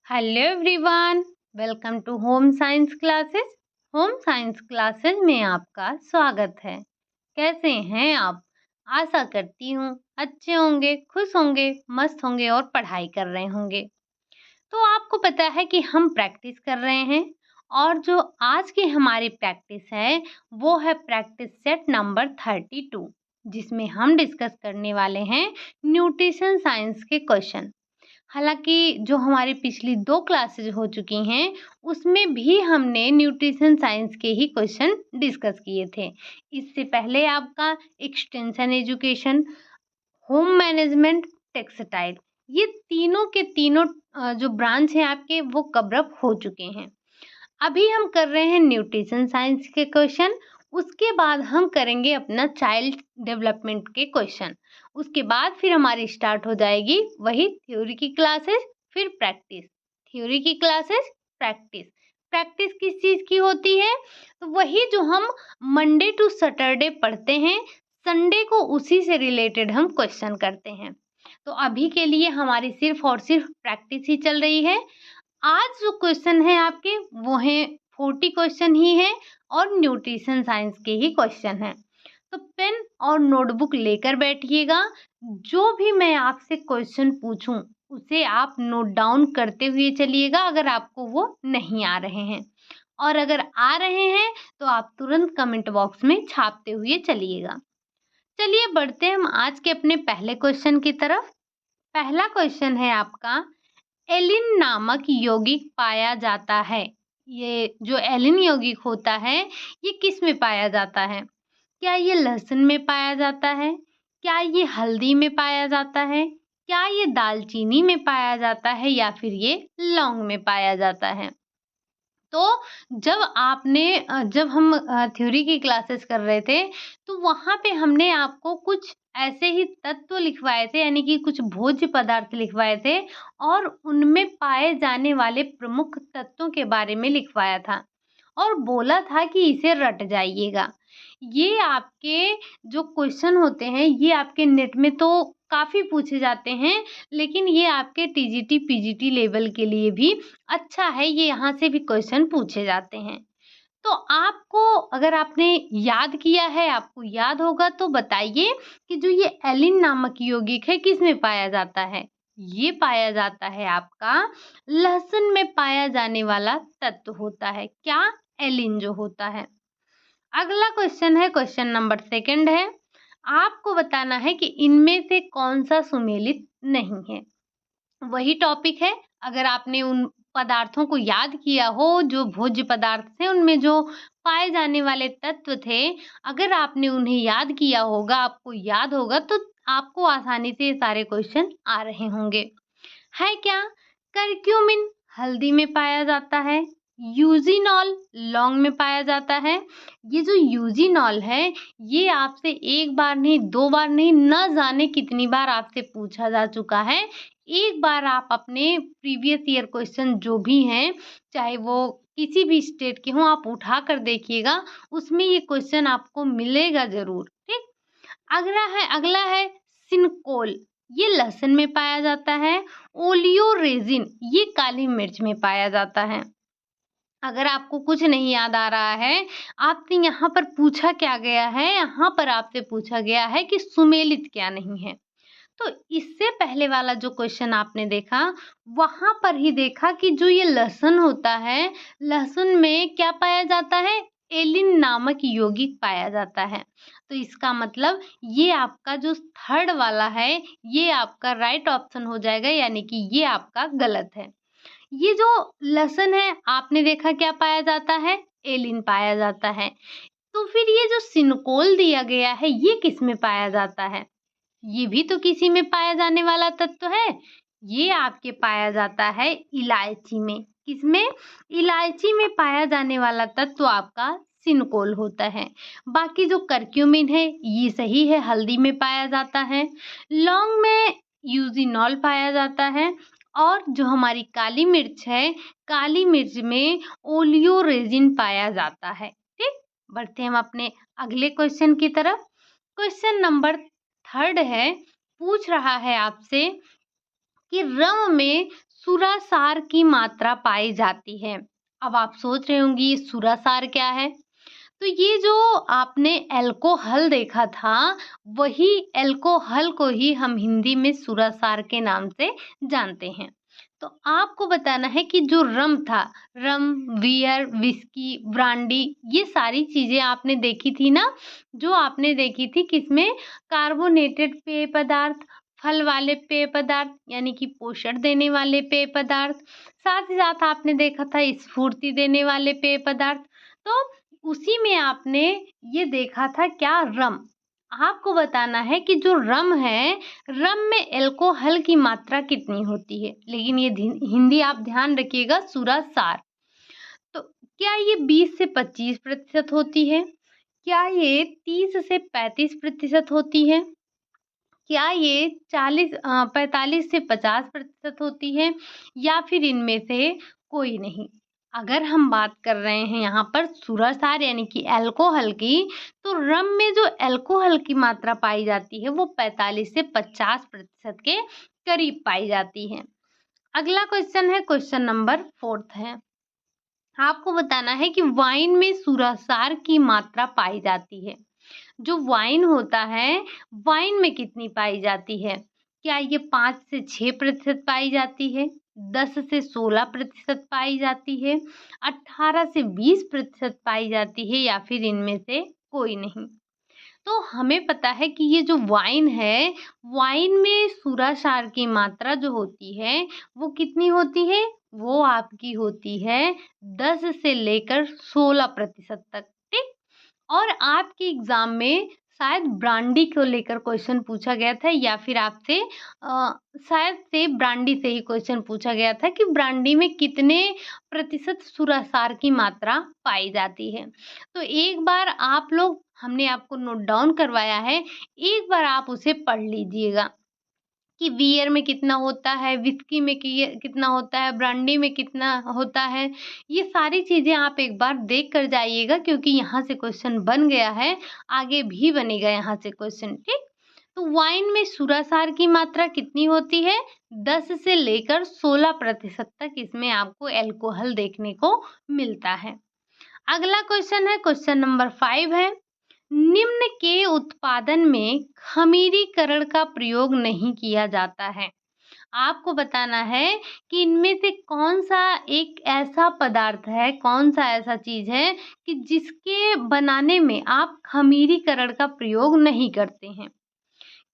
Hello everyone, welcome to home science classes. Home science classes में आपका स्वागत है। कैसे हैं आप? आशा करती हूँ अच्छे होंगे, खुश होंगे, मस्त होंगे और पढ़ाई कर रहे होंगे। तो आपको पता है कि हम प्रैक्टिस कर रहे हैं और जो आज की हमारी प्रैक्टिस है वो है प्रैक्टिस सेट नंबर 32, जिसमें हम डिस्कस करने वाले हैं न्यूट्रिशन साइंस के क्वेश्चन। हालाँकि जो हमारी पिछली 2 क्लासेज हो चुकी हैं, उसमें भी हमने न्यूट्रिशन साइंस के ही क्वेश्चन डिस्कस किए थे। इससे पहले आपका extension education, home management, textile, ये तीनों के तीनों जो ब्रांच हैं आपके वो कवर अप हो चुके हैं। अभी हम कर रहे हैं न्यूट्रिशन साइंस के क्वेश्चन। उसके बाद हम करेंगे अपना चाइल्ड डेवलपमेंट के क्वेश्चन। उसके बाद फिर हमारी स्टार्ट हो जाएगी वही थ्योरी की क्लासेस, फिर प्रैक्टिस। थ्योरी की क्लासेस, प्रैक्टिस। प्रैक्टिस किस चीज़ की होती है? तो वही जो हम मंडे टू सैटरडे पढ़ते हैं, संडे को उसी से रिलेटेड हम क्वेश्चन करते हैं। तो अभी के लिए हमारी सिर्फ और सिर्फ प्रैक्टिस ही चल रही है। आज जो क्वेश्चन है आपके वो हैं 40 क्वेश्चन ही हैं और न्यूट्रिशन साइंस के ही क्वेश्चन हैं। तो पेन और नोटबुक लेकर बैठिएगा। जो भी मैं आपसे क्वेश्चन पूछूं उसे आप नोट डाउन करते हुए चलिएगा अगर आपको वो नहीं आ रहे हैं, और अगर आ रहे हैं तो आप तुरंत कमेंट बॉक्स में छापते हुए चलिएगा। चलिए बढ़ते हैं हम आज के अपने पहले क्वेश्चन की तरफ। पहला क्वेश्चन है आपका, एलिन नामक यौगिक पाया जाता है। ये जो एलिन यौगिक होता है ये किस में पाया जाता है? क्या ये लहसुन में पाया जाता है? क्या ये हल्दी में पाया जाता है? क्या ये दालचीनी में पाया जाता है या फिर ये लौंग में पाया जाता है? तो जब हम थ्योरी की क्लासेस कर रहे थे तो वहाँ पे हमने आपको कुछ ऐसे ही तत्व लिखवाए थे, यानी कि कुछ भोज्य पदार्थ लिखवाए थे और उनमें पाए जाने वाले प्रमुख तत्वों के बारे में लिखवाया था और बोला था कि इसे रट जाइएगा। ये आपके जो क्वेश्चन होते हैं ये आपके नेट में तो काफ़ी पूछे जाते हैं, लेकिन ये आपके टीजीटी पीजीटी लेवल के लिए भी अच्छा है, ये यहाँ से भी क्वेश्चन पूछे जाते हैं। तो आपको अगर आपने याद किया है, आपको याद होगा तो बताइए कि जो ये एलिन नामक यौगिक है किसमें पाया जाता है? ये पाया जाता है आपका लहसुन में पाया जाने वाला तत्व होता है। क्या? एलिन जो होता है। अगला क्वेश्चन है, क्वेश्चन नंबर सेकंड है। आपको बताना है कि इनमें से कौन-सा सुमेलित नहीं है। वही टॉपिक है, अगर आपने उन पदार्थों को याद किया हो जो भोज्य पदार्थ थे उनमें जो पाए जाने वाले तत्व थे, अगर आपने उन्हें याद किया होगा, आपको याद होगा तो आपको आसानी से ये सारे क्वेश्चन आ रहे होंगे। है क्या? करक्यूमिन हल्दी में पाया जाता है, यूजीनॉल लौंग में पाया जाता है। ये जो यूजीनॉल है ये आपसे एक बार नहीं, दो बार नहीं, न जाने कितनी बार आपसे पूछा जा चुका है। एक बार आप अपने प्रीवियस ईयर क्वेश्चन जो भी हैं, चाहे वो किसी भी स्टेट के हों, आप उठा कर देखिएगा, उसमें ये क्वेश्चन आपको मिलेगा ज़रूर, ठीक? अगला है सिनकोल, ये लहसुन में पाया जाता है। ओलियोरेजिन ये काली मिर्च में पाया जाता है। अगर आपको कुछ नहीं याद आ रहा है, आपसे यहाँ पर पूछा क्या गया है, यहाँ पर आपसे पूछा गया है कि सुमेलित क्या नहीं है। तो इससे पहले वाला जो क्वेश्चन आपने देखा, वहाँ पर ही देखा कि जो ये लहसुन होता है, लहसुन में क्या पाया जाता है? एलिन नामक यौगिक पाया जाता है। तो इसका मतलब ये आपका जो थर्ड वाला है, ये आपका राइट ऑप्शन हो जाएगा, यानी कि ये आपका गलत है। ये जो लहसुन है, आपने देखा क्या पाया जाता है? एलिन पाया जाता है। तो फिर ये जो सिनकोल दिया गया है, ये किसमें पाया जाता है? ये भी तो किसी में पाया जाने वाला तत्व है। ये आपके पाया जाता है इलायची में। किसमें? इलायची में पाया जाने वाला तत्व आपका सिनकोल होता है। बाकी जो करक्यूमिन है ये सही है, हल्दी में पाया जाता है। लौंग में यूजिनॉल पाया जाता है और जो हमारी काली मिर्च है, काली मिर्च में ओलियोरेजिन पाया जाता है। ठीक? बढ़ते हैं हम अपने अगले क्वेश्चन की तरफ। क्वेश्चन नंबर थर्ड है, पूछ रहा है आपसे कि रम में सुरासार की मात्रा पाई जाती है। अब आप सोच रहे होंगे ये सुरासार क्या है? तो ये जो आपने अल्कोहल देखा था, वही अल्कोहल को ही हम हिंदी में सुरासार के नाम से जानते हैं। तो आपको बताना है कि जो रम था, रम, बियर, विस्की, ब्रांडी, ये सारी चीज़ें आपने देखी थी ना, जो आपने देखी थी किसमें? कार्बोनेटेड पेय पदार्थ, फल वाले पेय पदार्थ यानी कि पोषण देने वाले पेय पदार्थ, साथ ही साथ आपने देखा था स्फूर्ति देने वाले पेय पदार्थ। तो उसी में आपने ये देखा था क्या? रम। आपको बताना है कि जो रम है, रम में अल्कोहल की मात्रा कितनी होती है? लेकिन ये हिंदी आप ध्यान रखिएगा, सुरासार। तो क्या ये 20 से 25% होती है? क्या ये 30 से 35% होती है? क्या ये 45 से 50% होती है, या फिर इनमें से कोई नहीं? अगर हम बात कर रहे हैं यहाँ पर सुरासार यानी कि अल्कोहल की, तो रम में जो अल्कोहल की मात्रा पाई जाती है वो 45 से 50% के करीब पाई जाती है। अगला क्वेश्चन है, क्वेश्चन नंबर 4 है। आपको बताना है कि वाइन में सुरासार की मात्रा पाई जाती है। जो वाइन होता है, वाइन में कितनी पाई जाती है? क्या ये 5 से 6% पाई जाती है? 10 से 16% पाई जाती है? 18 से 20% पाई जाती है, या फिर इनमें से कोई नहीं? तो हमें पता है कि ये जो वाइन है, वाइन में सुरासार की मात्रा जो होती है, वो कितनी होती है? वो आपकी होती है 10 से लेकर 16% तक, ठीक? और आपके एग्ज़ाम में शायद ब्रांडी को लेकर क्वेश्चन पूछा गया था, या फिर आपसे शायद से ब्रांडी से ही क्वेश्चन पूछा गया था कि ब्रांडी में कितने प्रतिशत सुरासार की मात्रा पाई जाती है। तो एक बार आप लोग, हमने आपको नोट डाउन करवाया है, एक बार आप उसे पढ़ लीजिएगा कि बियर में कितना होता है, विस्की में कितना होता है, ब्रांडी में कितना होता है। ये सारी चीज़ें आप एक बार देख कर जाइएगा, क्योंकि यहाँ से क्वेश्चन बन गया है, आगे भी बनेगा यहाँ से क्वेश्चन, ठीक? तो वाइन में सुरासार की मात्रा कितनी होती है? 10 से लेकर 16% तक इसमें आपको अल्कोहल देखने को मिलता है। अगला क्वेश्चन है, क्वेश्चन नंबर 5 है। निम्न के उत्पादन में खमीरीकरण का प्रयोग नहीं किया जाता है। आपको बताना है कि इनमें से कौन-सा एक ऐसा पदार्थ है, कौन-सा ऐसा चीज़ है कि जिसके बनाने में आप खमीरीकरण का प्रयोग नहीं करते हैं?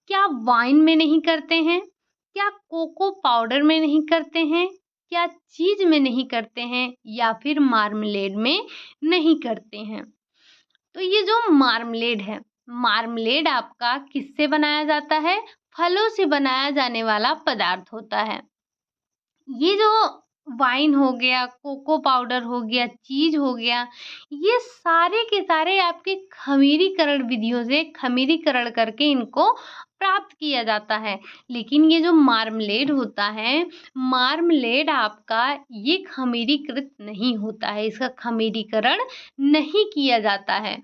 क्या वाइन में नहीं करते हैं? क्या कोको पाउडर में नहीं करते हैं? क्या चीज़ में नहीं करते हैं? या फिर मार्मलेड में नहीं करते हैं? तो ये जो मार्मलेड है, मार्मलेड आपका किससे बनाया जाता है? फलों से बनाया जाने वाला पदार्थ होता है। ये जो वाइन हो गया, कोको पाउडर हो गया, चीज़ हो गया, ये सारे के सारे आपके खमीरीकरण विधियों से खमीरीकरण करके इनको प्राप्त किया जाता है। लेकिन ये जो मार्मलेड होता है, मार्मलेड आपका ये खमीरीकृत नहीं होता है, इसका खमीरीकरण नहीं किया जाता है।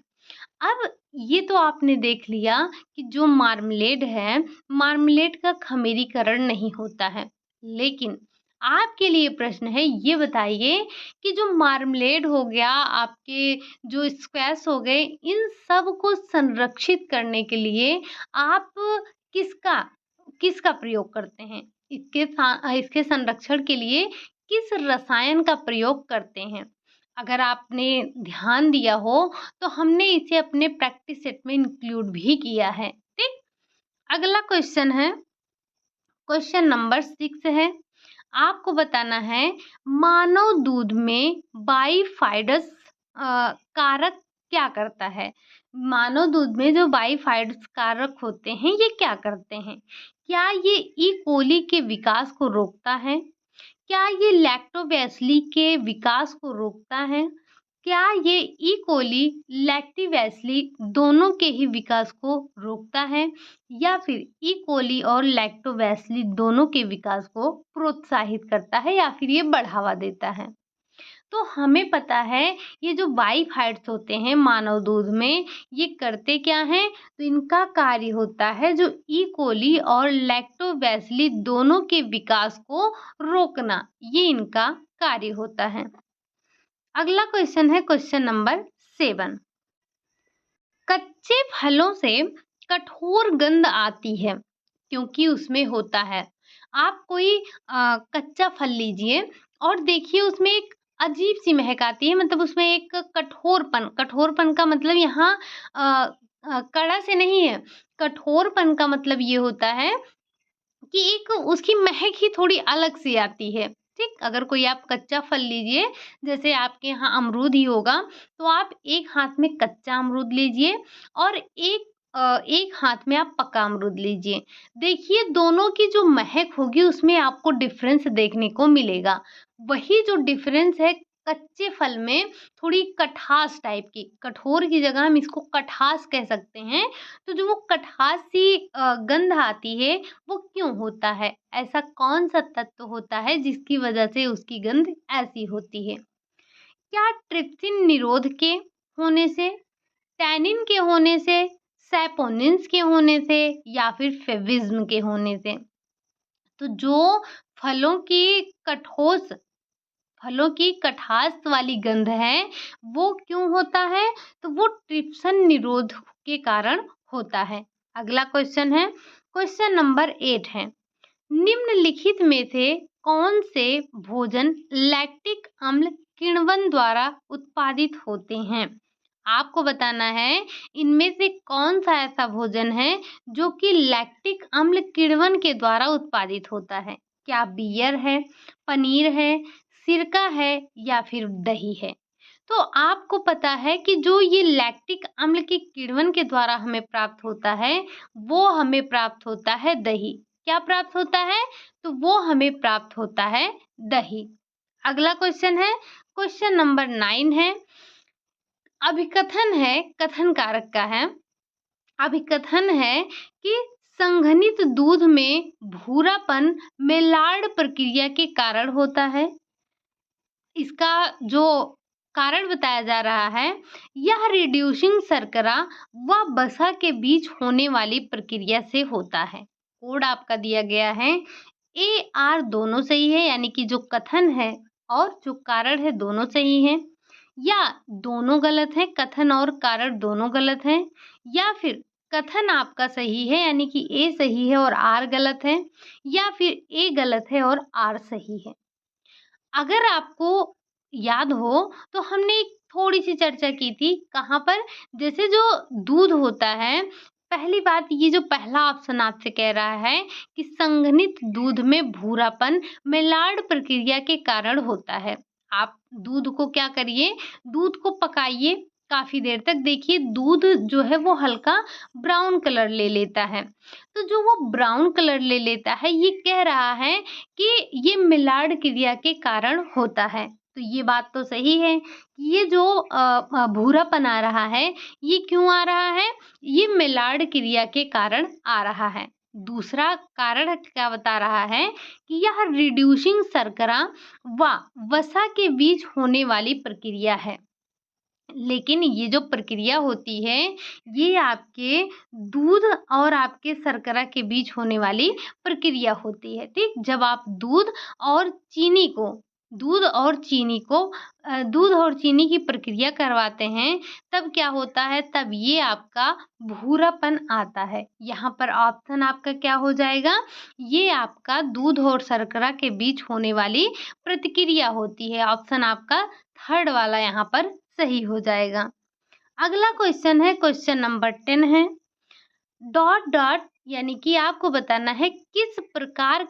अब ये तो आपने देख लिया कि जो मार्मलेड है, मार्मलेड का खमीरीकरण नहीं होता है। लेकिन आपके लिए प्रश्न है, ये बताइए कि जो मार्मलेड हो गया, आपके जो स्क्वैश हो गए, इन सब को संरक्षित करने के लिए आप किसका किसका प्रयोग करते हैं? इसके संरक्षण के लिए किस रसायन का प्रयोग करते हैं? अगर आपने ध्यान दिया हो, तो हमने इसे अपने प्रैक्टिस सेट में इंक्लूड भी किया है, ठीक? अगला क्वेश्चन है, क्वेश्चन नंबर 6 है। आपको बताना है मानव दूध में बाइफाइडस कारक क्या करता है? मानव दूध में जो बाइफाइडस कारक होते हैं, ये क्या करते हैं? क्या ये ई कोली के विकास को रोकता है? क्या ये लैक्टोबैसिली के विकास को रोकता है? क्या ये ई कोली, लैक्टिबैसिली दोनों के ही विकास को रोकता है? या फिर ई कोली और लैक्टोबैसिली दोनों के विकास को प्रोत्साहित करता है, या फिर ये बढ़ावा देता है? तो हमें पता है ये जो बाइफाइट्स होते हैं मानव दूध में, ये करते क्या हैं? तो इनका कार्य होता है जो ई कोली और लैक्टोबैसिली दोनों के विकास को रोकना, ये इनका कार्य होता है। अगला क्वेश्चन है क्वेश्चन नंबर 7। कच्चे फलों से कठोर गंध आती है क्योंकि उसमें होता है। आप कोई कच्चा फल लीजिए और देखिए उसमें एक अजीब सी महक आती है, मतलब उसमें एक कठोरपन का मतलब यहाँ अ, कड़ा से नहीं है। कठोरपन का मतलब ये होता है कि एक उसकी महक ही थोड़ी अलग सी आती है, ठीक? अगर कोई आप कच्चा फल लीजिए, जैसे आपके यहाँ अमरूद ही होगा, तो आप एक हाथ में कच्चा अमरूद लीजिए और एक हाथ में आप पका अमरूद लीजिए। देखिए दोनों की जो महक होगी उसमें आपको डिफ़रेंस देखने को मिलेगा। वही जो डिफ़रेंस है कच्चे फल में थोड़ी खटास टाइप की, कठोर की जगह हम इसको खटास कह सकते हैं। तो जो वो खटास सी गंध आती है वो क्यों होता है? ऐसा कौन-सा तत्व होता है जिसकी वजह से उसकी गंध ऐसी होती है? क्या ट्रिप्सिन निरोध के होने से, टैनिन के होने से, सैपोनिन्स के होने से या फिर फेविज़्म के होने से? तो जो फलों की कठोस फलों की खटास वाली गंध है, वो क्यों होता है? तो वो ट्रिप्सिन निरोध के कारण होता है। अगला क्वेश्चन है, क्वेश्चन नंबर 8 है। निम्नलिखित में से कौन से भोजन लैक्टिक अम्ल किण्वन द्वारा उत्पादित होते हैं? आपको बताना है इनमें से कौन सा ऐसा भोजन है जो कि लैक्टिक अम्ल किण्वन के द्वारा उत्पादित होता है? क्या बियर है, पनीर है, सिरका है या फिर दही है? तो आपको पता है कि जो ये लैक्टिक अम्ल के किण्वन के द्वारा हमें प्राप्त होता है, वो हमें प्राप्त होता है दही। क्या प्राप्त होता है? तो वो हमें प्राप्त होता है दही। अगला क्वेश्चन है, क्वेश्चन नंबर 9 है। अभिकथन है, कथन कारक का है। अभिकथन है कि संघनित दूध में भूरापन मेलार्ड प्रक्रिया के कारण होता है। इसका जो कारण बताया जा रहा है, यह रिड्यूसिंग शर्करा व वसा के बीच होने वाली प्रक्रिया से होता है। कोड आपका दिया गया है ए आर दोनों सही है, यानी कि जो कथन है और जो कारण है दोनों सही हैं, या दोनों गलत हैं, कथन और कारण दोनों गलत हैं, या फिर कथन आपका सही है यानी कि ए सही है और आर गलत है, या फिर ए गलत है और आर सही है। अगर आपको याद हो तो हमने एक थोड़ी-सी चर्चा की थी, कहाँ पर? जैसे जो दूध होता है, पहली बात ये जो पहला ऑप्शन आपसे कह रहा है कि संघनित दूध में भूरापन मेलार्ड प्रक्रिया के कारण होता है। आप दूध को क्या करिए, दूध को पकाइए काफ़ी देर तक, देखिए दूध जो है वो हल्का ब्राउन कलर ले लेता है। तो जो वो ब्राउन कलर ले लेता है, ये कह रहा है कि ये मिलार्ड क्रिया के कारण होता है। तो ये बात तो सही है कि ये जो भूरापन आ रहा है, ये क्यों आ रहा है? ये मिलार्ड क्रिया के कारण आ रहा है। दूसरा कारण क्या बता रहा है कि यह रिड्यूसिंग शर्करा व वसा के बीच होने वाली प्रक्रिया है। लेकिन ये जो प्रक्रिया होती है, ये आपके दूध और आपके शर्करा के बीच होने वाली प्रक्रिया होती है, ठीक? जब आप और चीनी को दूध और चीनी की प्रक्रिया करवाते हैं, तब क्या होता है? तब ये आपका भूरापन आता है। यहाँ पर ऑप्शन आपका क्या हो जाएगा? ये आपका दूध और शर्करा के बीच होने वाली प्रतिक्रिया होती है। ऑप्शन आपका थर्ड वाला यहाँ पर सही हो जाएगा। अगला क्वेश्चन है, क्वेश्चन नंबर 10 है। डॉट डॉट यानी कि आपको बताना है किस प्रकार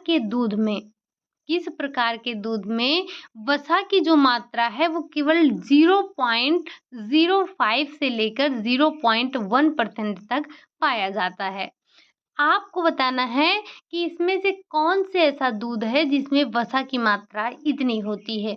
के दूध में वसा की जो मात्रा है वो केवल 0.05 से लेकर 0.1% तक पाया जाता है। आपको बताना है कि इसमें से कौन से ऐसा दूध है जिसमें वसा की मात्रा इतनी होती है।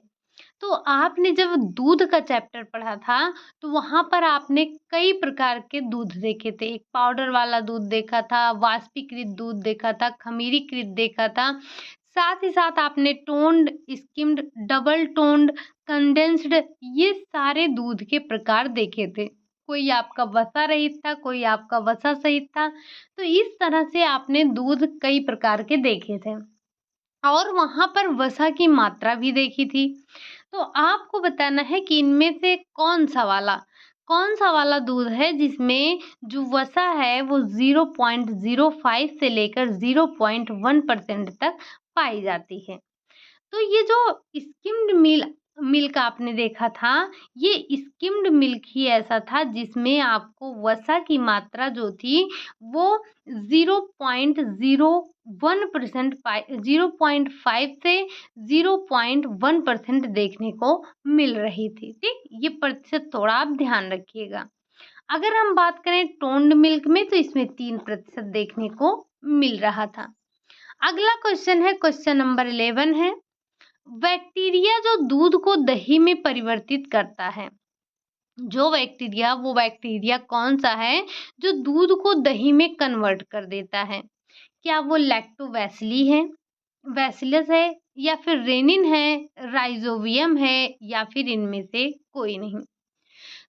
तो आपने जब दूध का चैप्टर पढ़ा था, तो वहाँ पर आपने कई प्रकार के दूध देखे थे। एक पाउडर वाला दूध देखा था, वाष्पीकृत दूध देखा था, खमीरीकृत देखा था, साथ ही साथ आपने toned, skimmed, double toned, condensed ये सारे दूध के प्रकार देखे थे। कोई आपका वसा रहित था, कोई आपका वसा सहित था। तो इस तरह से आपने दूध कई प्रकार के देखे थे और वहाँ पर वसा की मात्रा भी देखी थी। तो आपको बताना है कि इनमें से कौन सा वाला दूध है जिसमें जो वसा है वो 0.05 से लेकर 0.1% तक पाई जाती है। तो ये जो स्किम्ड मिल्क आपने देखा था, ये स्किम्ड मिल्क ही ऐसा था जिसमें आपको वसा की मात्रा जो थी वो 0.01% 0.5 से 0.1% देखने को मिल रही थी। ठीक, ये प्रतिशत थोड़ा आप ध्यान रखिएगा। अगर हम बात करें टोन्ड मिल्क में तो इसमें 3% देखने को मिल रहा था। अगला क्वेश्चन है, क्वेश्चन नंबर 11 है, बैक्टीरिया जो दूध को दही में परिवर्तित करता है, वो बैक्टीरिया कौन सा है जो दूध को दही में कन्वर्ट कर देता है? क्या वो लैक्टोबैसिली है, बैसिलस है, या फिर रेनिन है, राइजोबियम है, या फिर इनमें से कोई नहीं?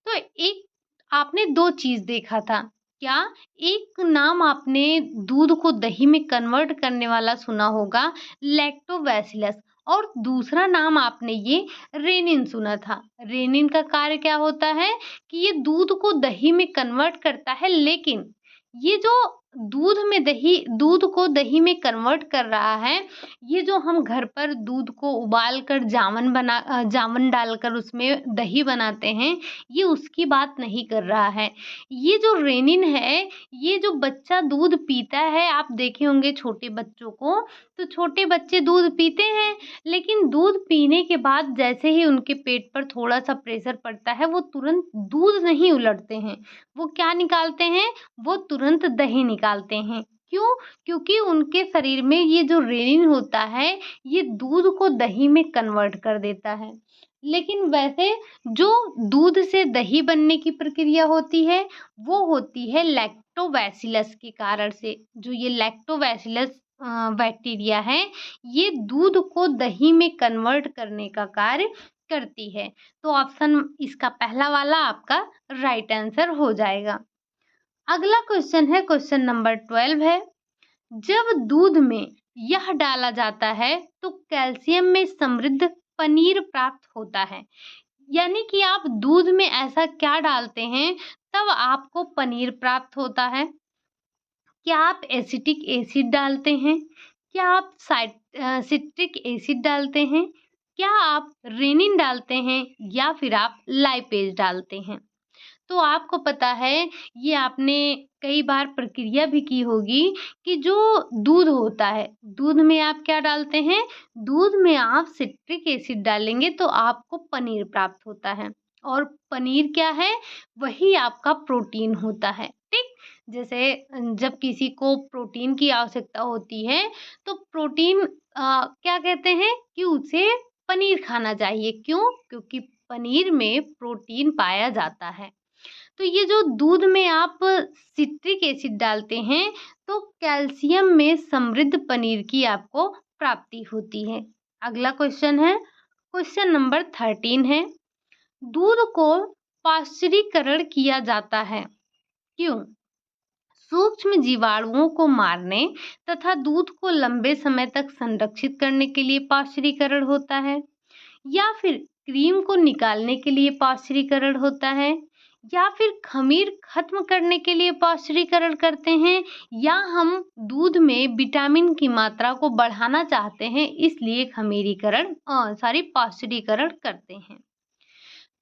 तो एक आपने दो चीज देखा था। क्या? एक नाम आपने दूध को दही में कन्वर्ट करने वाला सुना होगा, लैक्टोबैसिलस, और दूसरा नाम आपने ये रेनिन सुना था। रेनिन का कार्य क्या होता है कि ये दूध को दही में कन्वर्ट करता है, लेकिन ये जो दूध को दही में कन्वर्ट कर रहा है, ये जो हम घर पर दूध को उबाल कर जामन डालकर उसमें दही बनाते हैं, ये उसकी बात नहीं कर रहा है। ये जो रेनिन है, ये जो बच्चा दूध पीता है, आप देखे होंगे छोटे बच्चों को, तो छोटे बच्चे दूध पीते हैं, लेकिन दूध पीने के बाद जैसे ही उनके पेट पर थोड़ा-सा प्रेशर पड़ता है, वो तुरंत दूध नहीं उलटते हैं। वो क्या निकालते हैं? वो तुरंत दही निकालते हैं। क्यों? क्योंकि उनके शरीर में ये जो रेनिन होता है, ये दूध को दही में कन्वर्ट कर देता है। लेकिन वैसे जो दूध से दही बनने की प्रक्रिया होती है, वो होती है लैक्टोबैसिलस के कारण से। जो ये लैक्टोबैसिलस बैक्टीरिया है, ये दूध को दही में कन्वर्ट करने का कार्य करती है। तो ऑप्शन इसका पहला वाला आपका राइट आंसर हो जाएगा। अगला क्वेश्चन है, क्वेश्चन नंबर 12 है, जब दूध में यह डाला जाता है तो कैल्शियम में समृद्ध पनीर प्राप्त होता है। यानी कि आप दूध में ऐसा क्या डालते हैं तब आपको पनीर प्राप्त होता है? क्या आप एसिटिक एसिड डालते हैं? क्या आप सिट्रिक एसिड डालते हैं? क्या आप रेनिन डालते हैं, या फिर आप लाइपेज डालते हैं? तो आपको पता है, ये आपने कई बार प्रक्रिया भी की होगी कि जो दूध होता है, दूध में आप क्या डालते हैं? दूध में आप सिट्रिक एसिड डालेंगे तो आपको पनीर प्राप्त होता है। और पनीर क्या है? वही आपका प्रोटीन होता है। ठीक, जैसे जब किसी को प्रोटीन की आवश्यकता होती है तो प्रोटीन क्या कहते हैं कि उसे पनीर खाना चाहिए। क्यों? क्योंकि पनीर में प्रोटीन पाया जाता है। तो ये जो दूध में आप सिट्रिक एसिड डालते हैं तो कैल्शियम में समृद्ध पनीर की आपको प्राप्ति होती है। अगला क्वेश्चन है, क्वेश्चन नंबर 13 है, दूध को पाश्चुरीकरण किया जाता है, क्यों? सूक्ष्म जीवाणुओं को मारने तथा दूध को लंबे समय तक संरक्षित करने के लिए पाश्चुरीकरण होता है, या फिर क्रीम को निकालने के लिए पाश्चुरीकरण होता है, या फिर खमीर खत्म करने के लिए पाश्चुरीकरण करते हैं, या हम दूध में विटामिन की मात्रा को बढ़ाना चाहते हैं इसलिए पाश्चुरीकरण करते हैं।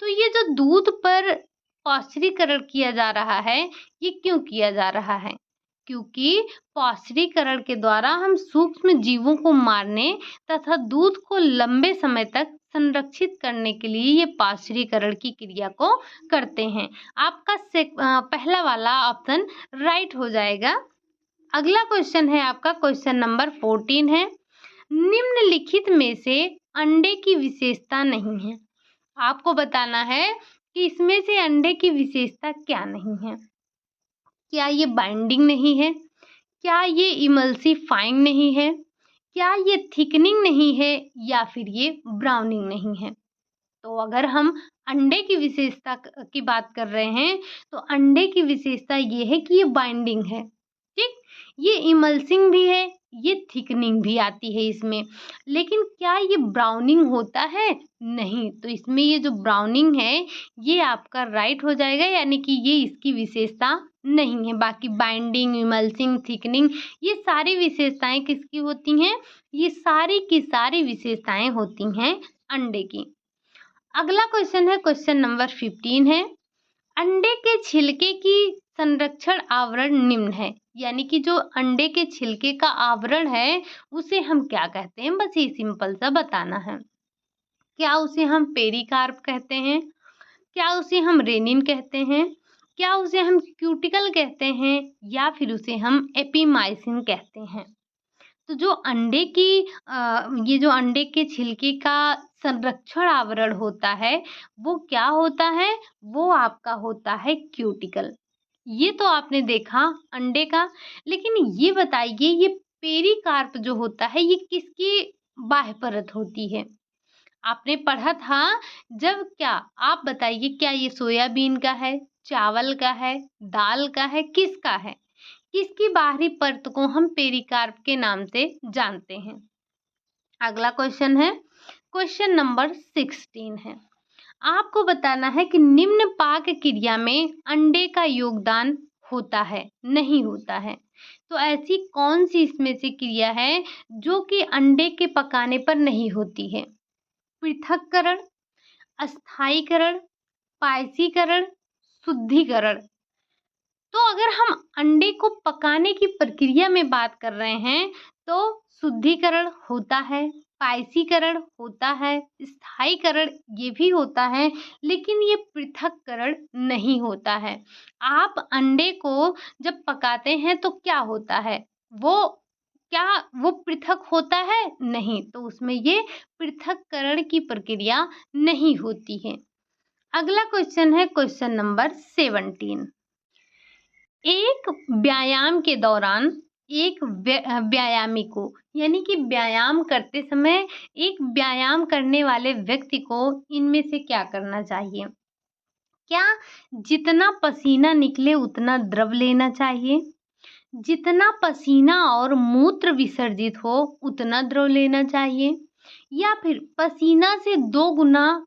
तो ये जो दूध पर पाश्चुरीकरण किया जा रहा है, ये क्यों किया जा रहा है? क्योंकि पाश्चुरीकरण के द्वारा हम सूक्ष्म जीवों को मारने तथा दूध को लंबे समय तक संरक्षित करने के लिए ये पाश्चुरीकरण की क्रिया को करते हैं। आपका पहला वाला ऑप्शन राइट हो जाएगा। अगला क्वेश्चन है आपका क्वेश्चन नंबर 14 है, निम्नलिखित में से अंडे की विशेषता नहीं है। आपको बताना है कि इसमें से अंडे की विशेषता क्या नहीं है। क्या ये बाइंडिंग नहीं है? क्या ये इमल्सिफाइंग नहीं है? क्या ये थिकनिंग नहीं है या फिर ये ब्राउनिंग नहीं है? तो अगर हम अंडे की विशेषता की बात कर रहे हैं, तो अंडे की विशेषता ये है कि ये बाइंडिंग है, ठीक? ये इमल्सिंग भी है, ये थिकनिंग भी आती है इसमें। लेकिन क्या ये ब्राउनिंग होता है? नहीं। तो इसमें ये जो ब्राउनिंग है, ये आपका राइट हो जाएगा, यानी कि ये इसकी विशेषता नहीं है। बाकी बाइंडिंग, इमल्सिंग, थिकनिंग, ये सारी विशेषताएं किसकी होती हैं? ये सारी की सारी विशेषताएं होती हैं अंडे की। अगला क्वेश्चन है, क्वेश्चन नंबर 15 है, अंडे के छिलके की संरक्षण आवरण निम्न है। यानी कि जो अंडे के छिलके का आवरण है, उसे हम क्या कहते हैं? बस ये सिंपल सा बताना है। क्या उसे हम पेरिकार्प कहते हैं? क्या उसे हम रेनिन कहते हैं? क्या उसे हम क्यूटिकल कहते हैं? या फिर उसे हम एपिमाइसिन कहते हैं? तो जो अंडे की ये जो अंडे के छिलके का संरक्षण आवरण होता है, वो क्या होता है? वो आपका होता है क्यूटिकल। ये तो आपने देखा अंडे का, लेकिन ये बताइए, ये पेरिकार्प जो होता है, ये किसकी बाह्य परत होती है? आपने पढ़ा था जब, क्या आप बताइए, क्या ये सोयाबीन का है, चावल का है, दाल का है, किसका है? किसकी बाहरी परत को हम पेरिकार्प के नाम से जानते हैं? अगला क्वेश्चन है, क्वेश्चन नंबर 16 है। आपको बताना है कि निम्न पाक क्रिया में अंडे का योगदान होता है, नहीं होता है? तो ऐसी कौन सी इसमें से क्रिया है जो कि अंडे के पकाने पर नहीं होती है? पृथक्करण, अस्थायीकरण, पायसीकरण, शुद्धिकरण। तो अगर हम अंडे को पकाने की प्रक्रिया में बात कर रहे हैं, तो शुद्धिकरण होता है, पायसीकरण होता है, स्थायीकरण ये भी होता है, लेकिन ये पृथक्करण नहीं होता है। आप अंडे को जब पकाते हैं तो क्या होता है? वो क्या वो पृथक होता है? नहीं। तो उसमें ये पृथक्करण की प्रक्रिया नहीं होती है। अगला क्वेश्चन है, क्वेश्चन नंबर 17। एक व्यायाम के दौरान एक व्यायामी को, यानी कि व्यायाम करते समय एक व्यायाम करने वाले व्यक्ति को इनमें से क्या करना चाहिए? क्या जितना पसीना निकले उतना द्रव लेना चाहिए? जितना पसीना और मूत्र विसर्जित हो उतना द्रव लेना चाहिए? या फिर पसीना से 2 गुना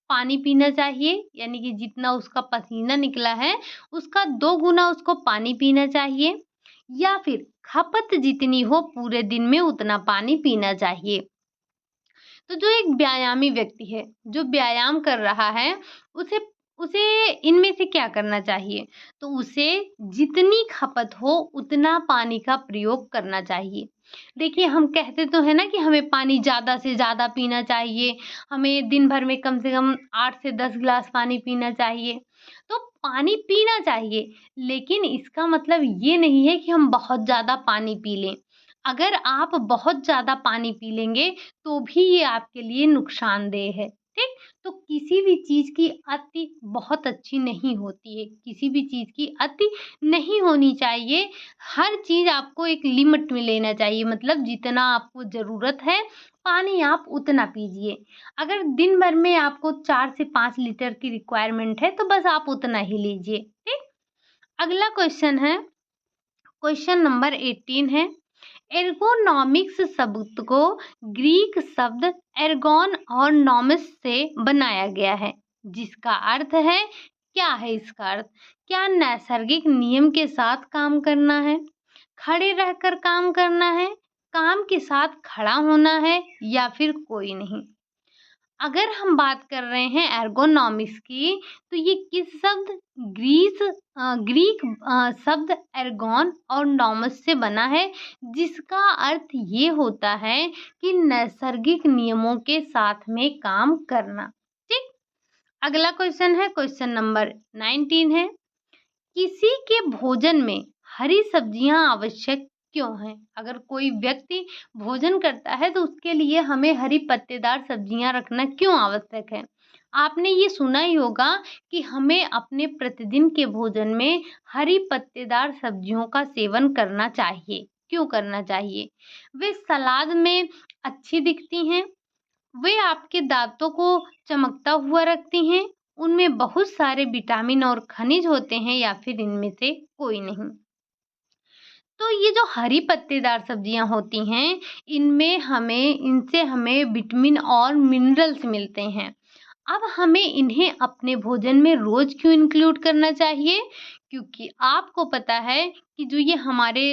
पानी पीना चाहिए, यानी कि जितना उसका पसीना निकला है, उसका 2 गुना उसको पानी पीना चाहिए? या फिर खपत जितनी हो पूरे दिन में उतना पानी पीना चाहिए? तो जो एक व्यायामी व्यक्ति है, जो व्यायाम कर रहा है, उसे उसे इनमें से क्या करना चाहिए? तो उसे जितनी खपत हो उतना पानी का प्रयोग करना चाहिए। देखिए, हम कहते तो हैं ना कि हमें पानी ज़्यादा से ज़्यादा पीना चाहिए, हमें दिन भर में कम से कम 8 से 10 गिलास पानी पीना चाहिए। तो पानी पीना चाहिए, लेकिन इसका मतलब ये नहीं है कि हम बहुत ज़्यादा पानी पी लें। अगर आप बहुत ज़्यादा पानी पी लेंगे, तो भी ये आपके लिए नुकसानदेह है, ठीक? तो किसी भी चीज़ की अति बहुत अच्छी नहीं होती है, किसी भी चीज़ की अति नहीं होनी चाहिए। हर चीज़ आपको एक लिमिट में लेना चाहिए, मतलब जितना आपको ज़रूरत है, पानी आप उतना पीजिए। अगर दिन भर में आपको 4 से 5 लीटर की रिक्वायरमेंट है, तो बस आप उतना ही लीजिए, ठीक? अगला क्वेश्चन है, क्वेश्चन नंबर 18 है। एर्गोनॉमिक्स शब्द को ग्रीक शब्द एर्गोन और नॉमिस से बनाया गया है, जिसका अर्थ है, क्या है इसका अर्थ? क्या नैसर्गिक नियम के साथ काम करना है? खड़े रहकर काम करना है? काम के साथ खड़ा होना है? या फिर कोई नहीं? अगर हम बात कर रहे हैं एर्गोनॉमिक्स की, तो ये किस शब्द ग्रीक शब्द एर्गोन और नॉमस से बना है, जिसका अर्थ ये होता है कि नैसर्गिक नियमों के साथ में काम करना, ठीक? अगला क्वेश्चन है, क्वेश्चन नंबर 19 है। किसी के भोजन में हरी सब्जियां आवश्यक क्यों हैं? अगर कोई व्यक्ति भोजन करता है तो उसके लिए हमें हरी पत्तेदार सब्जियां रखना क्यों आवश्यक है? आपने ये सुना ही होगा कि हमें अपने प्रतिदिन के भोजन में हरी पत्तेदार सब्जियों का सेवन करना चाहिए, क्यों करना चाहिए? वे सलाद में अच्छी दिखती हैं, वे आपके दाँतों को चमकता हुआ रखती हैं, उनमें बहुत सारे विटामिन और खनिज होते हैं या फिर इनमें से कोई नहीं। तो ये जो हरी पत्तेदार सब्जियाँ होती हैं, इनसे हमें विटामिन और मिनरल्स मिलते हैं। अब हमें इन्हें अपने भोजन में रोज़ क्यों इंक्लूड करना चाहिए? क्योंकि आपको पता है कि जो ये हमारे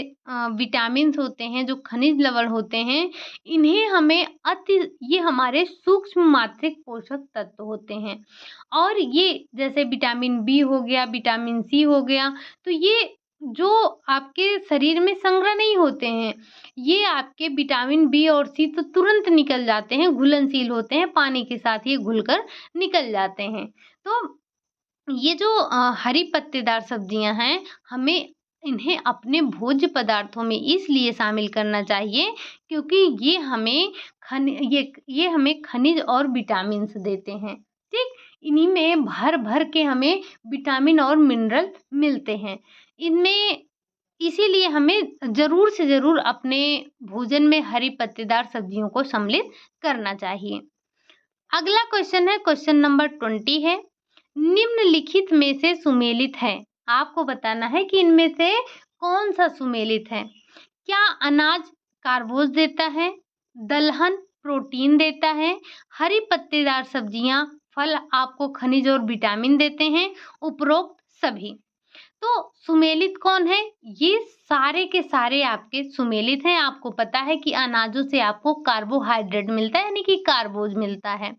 विटामिन्स होते हैं, जो खनिज लवण होते हैं, इन्हें हमें ये हमारे सूक्ष्म मात्रिक पोषक तत्व होते हैं। और ये जैसे विटामिन बी हो गया, विटामिन सी हो गया, तो ये जो आपके शरीर में संग्रह नहीं होते हैं, ये आपके विटामिन बी और सी तो तुरंत निकल जाते हैं, घुलनशील होते हैं, पानी के साथ ये घुलकर निकल जाते हैं। तो ये जो हरी पत्तेदार सब्जियाँ हैं, हमें इन्हें अपने भोज्य पदार्थों में इसलिए शामिल करना चाहिए क्योंकि ये हमें खनिज और विटामिन्स देते हैं, ठीक? इन्हीं में भर-भर के हमें विटामिन और मिनरल मिलते हैं। इनमें इसीलिए हमें ज़रूर से ज़रूर अपने भोजन में हरी पत्तेदार सब्जियों को सम्मिलित करना चाहिए। अगला क्वेश्चन है, क्वेश्चन नंबर 20 है, निम्नलिखित में से सुमेलित है। आपको बताना है कि इनमें से कौन-सा सुमेलित है। क्या अनाज कार्बोज देता है? दलहन प्रोटीन देता है? हरी पत्तेदार सब्जियाँ, फल आपको खनिज और विटामिन देते हैं? उपरोक्त सभी। तो सुमेलित कौन है? ये सारे के सारे आपके सुमेलित हैं। आपको पता है कि अनाजों से आपको कार्बोहाइड्रेट मिलता है यानी कि कार्बोज मिलता है।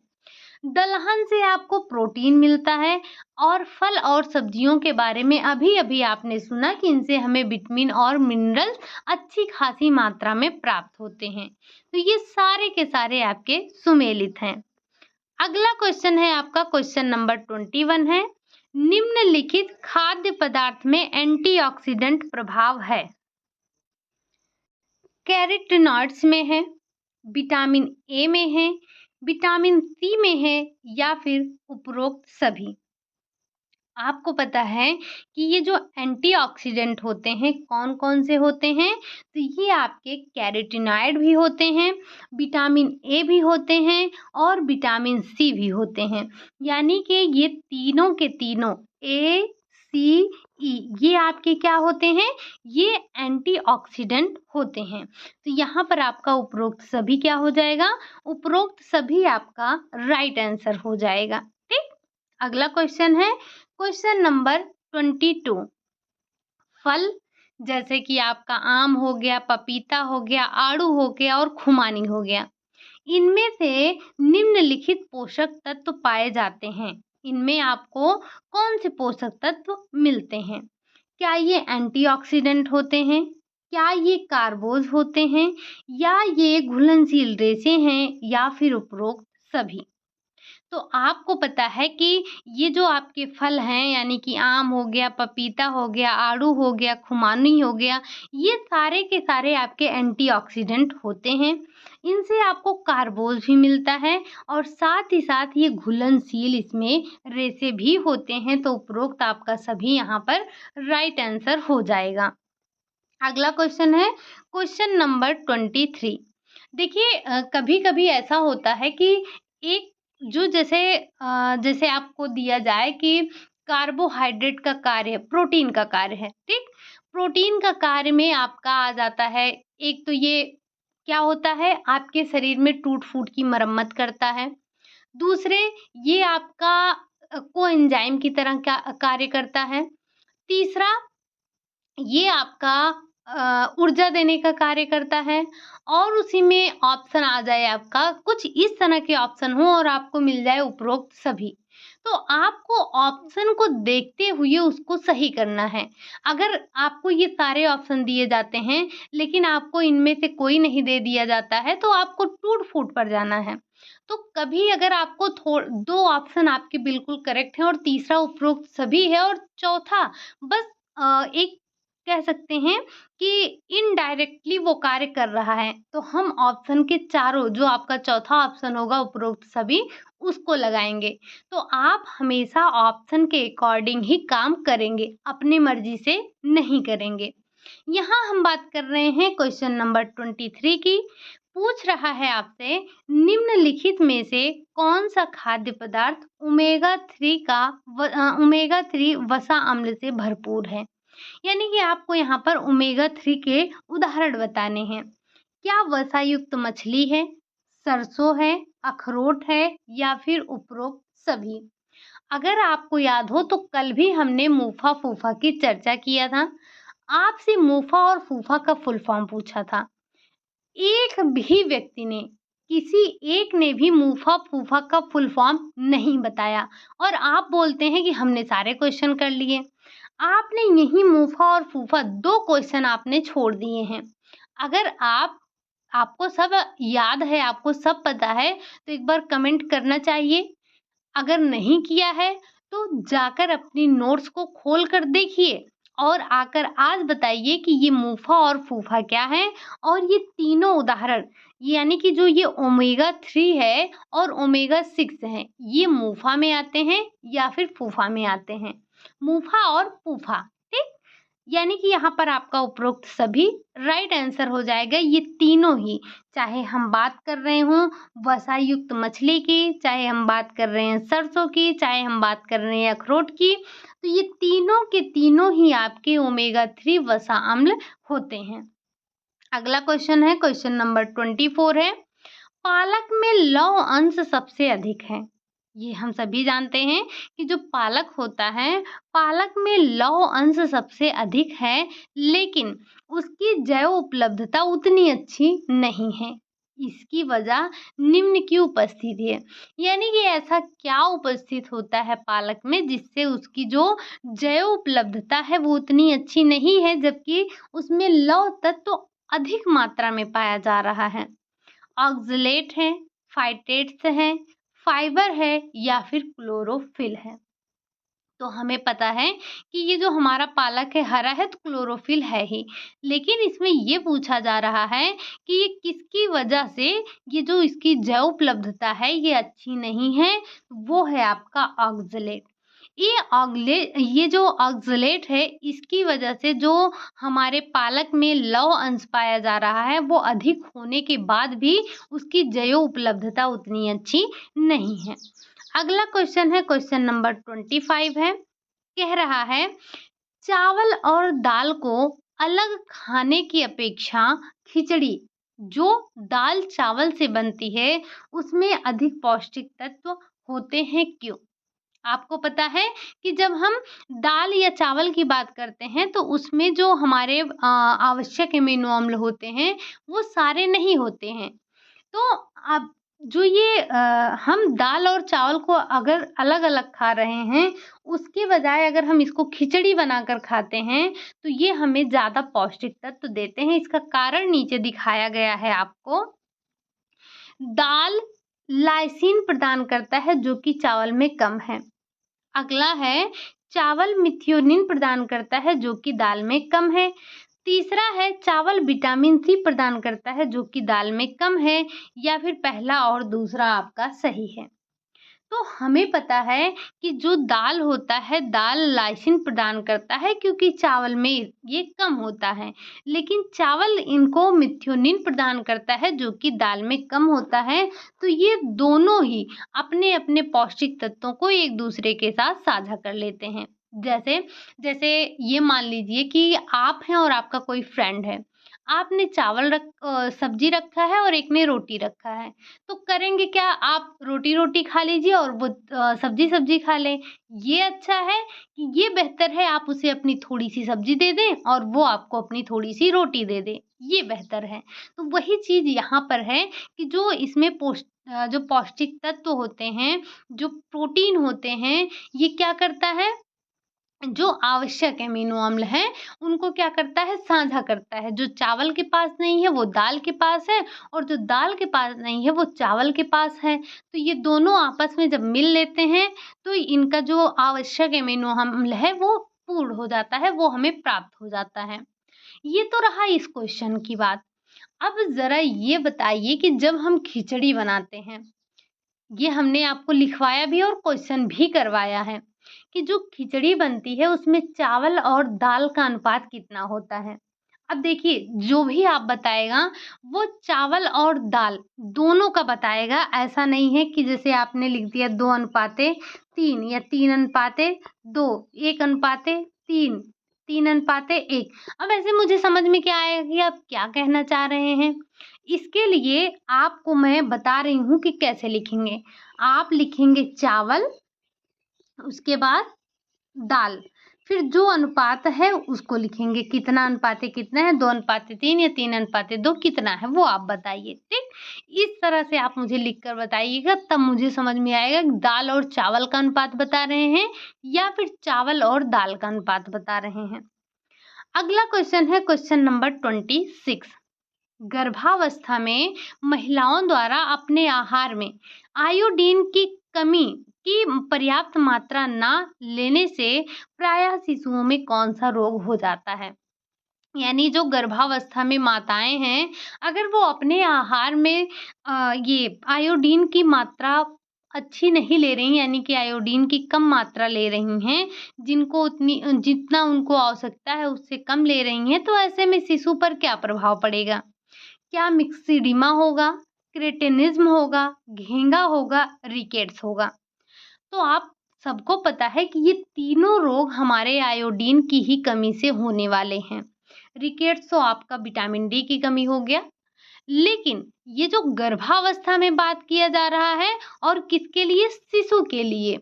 दलहन से आपको प्रोटीन मिलता है और फल और सब्जियों के बारे में अभी-अभी आपने सुना कि इनसे हमें विटामिन और मिनरल्स अच्छी खासी मात्रा में प्राप्त होते हैं। तो ये सारे के सारे आपके सुमेलित हैं। अगला क्वेश्चन है आपका क्वेश्चन नंबर 21 है, निम्नलिखित खाद्य पदार्थ में एंटीऑक्सीडेंट प्रभाव है। कैरोटीनॉइड्स में है, विटामिन ए में है, विटामिन सी में है या फिर उपरोक्त सभी। आपको पता है कि ये जो एंटीऑक्सीडेंट होते हैं कौन-कौन से होते हैं? तो ये आपके कैरोटीनॉइड भी होते हैं, विटामिन ए भी होते हैं और विटामिन सी भी होते हैं। यानी कि ये तीनों के तीनों ए, सी, ई ये आपके क्या होते हैं? ये एंटीऑक्सीडेंट होते हैं। तो यहाँ पर आपका उपरोक्त सभी क्या हो जाएगा? उपरोक्त सभी आपका राइट आंसर हो जाएगा। ठीक? अगला क्वेश्चन है क्वेश्चन नंबर 22। फल जैसे कि आपका आम हो गया, पपीता हो गया, आड़ू हो गया और खुमानी हो गया। इनमें से निम्नलिखित पोषक तत्व पाए जाते हैं। इनमें आपको कौन से पोषक तत्व मिलते हैं? क्या ये एंटीऑक्सीडेंट होते हैं? क्या ये कार्बोज होते हैं? या ये घुलनशील रेशे हैं या फिर उपरोक्त सभी? तो आपको पता है कि ये जो आपके फल हैं यानी कि आम हो गया, पपीता हो गया, आड़ू हो गया, खुमानी हो गया, ये सारे के सारे आपके एंटीऑक्सीडेंट होते हैं। इनसे आपको कार्बोज भी मिलता है और साथ ही साथ ये घुलनशील इसमें रेशे भी होते हैं। तो उपरोक्त आपका सभी यहाँ पर राइट आंसर हो जाएगा। अगला क्वेश्चन है क्वेश्चन नंबर 23। देखिए कभी-कभी ऐसा होता है कि एक जो जैसे आपको दिया जाए कि कार्बोहाइड्रेट का कार्य प्रोटीन का कार्य है, ठीक? प्रोटीन का कार्य में आपका आ जाता है, एक तो ये क्या होता है आपके शरीर में टूट-फूट की मरम्मत करता है। दूसरे ये आपका कोएंजाइम की तरह क्या कार्य करता है। तीसरा ये आपका ऊर्जा देने का कार्य करता है और उसी में ऑप्शन आ जाए आपका कुछ इस तरह के ऑप्शन हो और आपको मिल जाए उपरोक्त सभी। तो आपको ऑप्शन को देखते हुए उसको सही करना है। अगर आपको ये सारे ऑप्शन दिए जाते हैं, लेकिन आपको इनमें से कोई नहीं दे दिया जाता है, तो आपको टूट-फूट पर जाना है। तो कभी अगर आपको 2 ऑप्शन आपके बिल्कुल करेक्ट हैं और तीसरा उपरोक्त सभी है और चौथा बस एक कह सकते हैं कि इनडायरेक्टली वो कार्य कर रहा है, तो हम ऑप्शन के चारों जो आपका चौथा ऑप्शन होगा उपरोक्त सभी उसको लगाएँगे। तो आप हमेशा ऑप्शन के अकॉर्डिंग ही काम करेंगे, अपनी मर्ज़ी से नहीं करेंगे। यहाँ हम बात कर रहे हैं क्वेश्चन नंबर 23 की। पूछ रहा है आपसे, निम्नलिखित में से कौन सा खाद्य पदार्थ ओमेगा 3 वसा अम्ल से भरपूर है। यानी कि आपको यहाँ पर ओमेगा 3 के उदाहरण बताने हैं। क्या वसा युक्त मछली है, सरसों है, अखरोट है या फिर उपरोक्त सभी। अगर आपको याद हो तो कल भी हमने मूफा फूफा की चर्चा किया था। आपसे मूफा और फूफा का फुल फॉर्म पूछा था। एक भी व्यक्ति ने, किसी एक ने भी मूफा फूफा का फुल फॉर्म नहीं बताया और आप बोलते हैं कि हमने सारे क्वेश्चन कर लिए। आपने यही मूफा और फूफा 2 क्वेश्चन आपने छोड़ दिए हैं। अगर आपको सब याद है, आपको सब पता है तो एक बार कमेंट करना चाहिए। अगर नहीं किया है तो जाकर अपनी नोट्स को खोल कर देखिए और आकर आज बताइए कि ये मूफा और फूफा क्या है और ये तीनों उदाहरण, यानी कि जो ये ओमेगा 3 है और ओमेगा 6 है, ये मूफा में आते हैं या फिर फूफा में आते हैं। मूफा और फूफा, ठीक। यानी कि यहाँ पर आपका उपरोक्त सभी राइट आंसर हो जाएगा। ये तीनों ही, चाहे हम बात कर रहे हों वसा युक्त मछली की, चाहे हम बात कर रहे हैं सरसों की, चाहे हम बात कर रहे हैं अखरोट की, तो ये तीनों के तीनों ही आपके ओमेगा 3 वसा अम्ल होते हैं। अगला क्वेश्चन है, क्वेश्चन नंबर 24 है। पालक में लौह अंश सबसे अधिक है। ये हम सभी जानते हैं कि जो पालक होता है, पालक में लौह अंश सबसे अधिक है, लेकिन उसकी जैव उपलब्धता उतनी अच्छी नहीं है। इसकी वजह निम्न की उपस्थिति है। यानी कि ऐसा क्या उपस्थित होता है पालक में जिससे उसकी जो जैव उपलब्धता है वो उतनी अच्छी नहीं है, जबकि उसमें लौह तत्व अधिक मात्रा में पाया जा रहा है। ऑक्सलेट है, फाइटेट्स हैं, फाइबर है या फिर क्लोरोफिल है। तो हमें पता है कि ये जो हमारा पालक है हरा है तो क्लोरोफिल है ही, लेकिन इसमें ये पूछा जा रहा है कि ये किसकी वजह से ये जो इसकी जैव उपलब्धता है ये अच्छी नहीं है, वो है आपका ऑक्सलेट। ये जो ऑक्सलेट है इसकी वजह से जो हमारे पालक में लौह अंश पाया जा रहा है वो अधिक होने के बाद भी उसकी जैव उपलब्धता उतनी अच्छी नहीं है। अगला क्वेश्चन है, क्वेश्चन नंबर 25 है। कह रहा है, चावल और दाल को अलग खाने की अपेक्षा खिचड़ी जो दाल चावल से बनती है उसमें अधिक पौष्टिक तत्व होते हैं, क्यों। आपको पता है कि जब हम दाल या चावल की बात करते हैं तो उसमें जो हमारे आवश्यक अमीनो अम्ल होते हैं वो सारे नहीं होते हैं। तो अब जो ये हम दाल और चावल को अगर अलग-अलग खा रहे हैं, उसके बजाय अगर हम इसको खिचड़ी बनाकर खाते हैं, तो ये हमें ज़्यादा पौष्टिक तत्व देते हैं। इसका कारण नीचे दिखाया गया है आपको। दाल लाइसिन प्रदान करता है जो कि चावल में कम है। अगला है, चावल मिथ्योनिन प्रदान करता है जो कि दाल में कम है। तीसरा है, चावल विटामिन सी प्रदान करता है जो कि दाल में कम है, या फिर पहला और दूसरा आपका सही है। तो हमें पता है कि जो दाल होता है, दाल लाइसिन प्रदान करता है क्योंकि चावल में ये कम होता है, लेकिन चावल इनको मिथ्योनिन प्रदान करता है जो कि दाल में कम होता है। तो ये दोनों ही अपने-अपने पौष्टिक तत्वों को एक दूसरे के साथ साझा कर लेते हैं। जैसे जैसे ये मान लीजिए कि आप हैं और आपका कोई फ्रेंड है। आपने सब्जी रखा है और एक ने रोटी रखा है। तो करेंगे क्या, आप रोटी-रोटी खा लीजिए और वो सब्जी-सब्जी खा लें। ये अच्छा है कि ये बेहतर है आप उसे अपनी थोड़ी-सी सब्जी दे दें और वो आपको अपनी थोड़ी-सी रोटी दे दे, ये बेहतर है। तो वही चीज़ यहाँ पर है कि जो इसमें जो पौष्टिक तत्व होते हैं, जो प्रोटीन होते हैं, ये क्या करता है, जो आवश्यक अमीनो अम्ल हैं, उनको क्या करता है, साझा करता है। जो चावल के पास नहीं है, वो दाल के पास है और जो दाल के पास नहीं है, वो चावल के पास है। तो ये दोनों आपस में जब मिल लेते हैं, तो इनका जो आवश्यक अमीनो अम्ल है, वो पूर्ण हो जाता है, वो हमें प्राप्त हो जाता है। ये तो रहा इस क्वेश्चन की बात। अब ज़रा ये बताइए कि जब हम खिचड़ी बनाते हैं, ये हमने आपको लिखवाया भी और क्वेश्चन भी करवाया है कि जो खिचड़ी बनती है उसमें चावल और दाल का अनुपात कितना होता है। अब देखिए जो भी आप बताएगा वो चावल और दाल दोनों का बताएगा। ऐसा नहीं है कि जैसे आपने लिख दिया 2:3 या 3:2, 1:3, 3:1। अब ऐसे मुझे समझ में क्या आएगा कि आप क्या कहना चाह रहे हैं। इसके लिए आपको मैं बता रही हूँ कि कैसे लिखेंगे। आप लिखेंगे चावल, उसके बाद दाल, फिर जो अनुपात है उसको लिखेंगे। कितना अनुपात कितना है, 2:3 या 3:2 कितना है वो आप बताइए। ठीक, इस तरह से आप मुझे लिख कर बताइएगा, तब मुझे समझ में आएगा कि दाल और चावल का अनुपात बता रहे हैं या फिर चावल और दाल का अनुपात बता रहे हैं। अगला क्वेश्चन है क्वेश्चन नंबर 26। गर्भावस्था में महिलाओं द्वारा अपने आहार में आयोडीन की कमी की पर्याप्त मात्रा न लेने से प्रायः शिशुओं में कौन सा रोग हो जाता है। यानी जो गर्भावस्था में माताएं हैं, अगर वो अपने आहार में ये आयोडीन की मात्रा अच्छी नहीं ले रही, यानी कि आयोडीन की कम मात्रा ले रही हैं, जिनको उतनी जितना उनको आवश्यकता है उससे कम ले रही हैं, तो ऐसे में शिशु पर क्या प्रभाव पड़ेगा। क्या मिक्सिडिमा होगा, क्रेटिनिज्म होगा, घेंगा होगा, रिकेट्स होगा। तो आप सबको पता है कि ये तीनों रोग हमारे आयोडीन की ही कमी से होने वाले हैं। रिकेट्स तो आपका विटामिन डी की कमी हो गया, लेकिन ये जो गर्भावस्था में बात किया जा रहा है और किसके लिए, शिशु के लिए।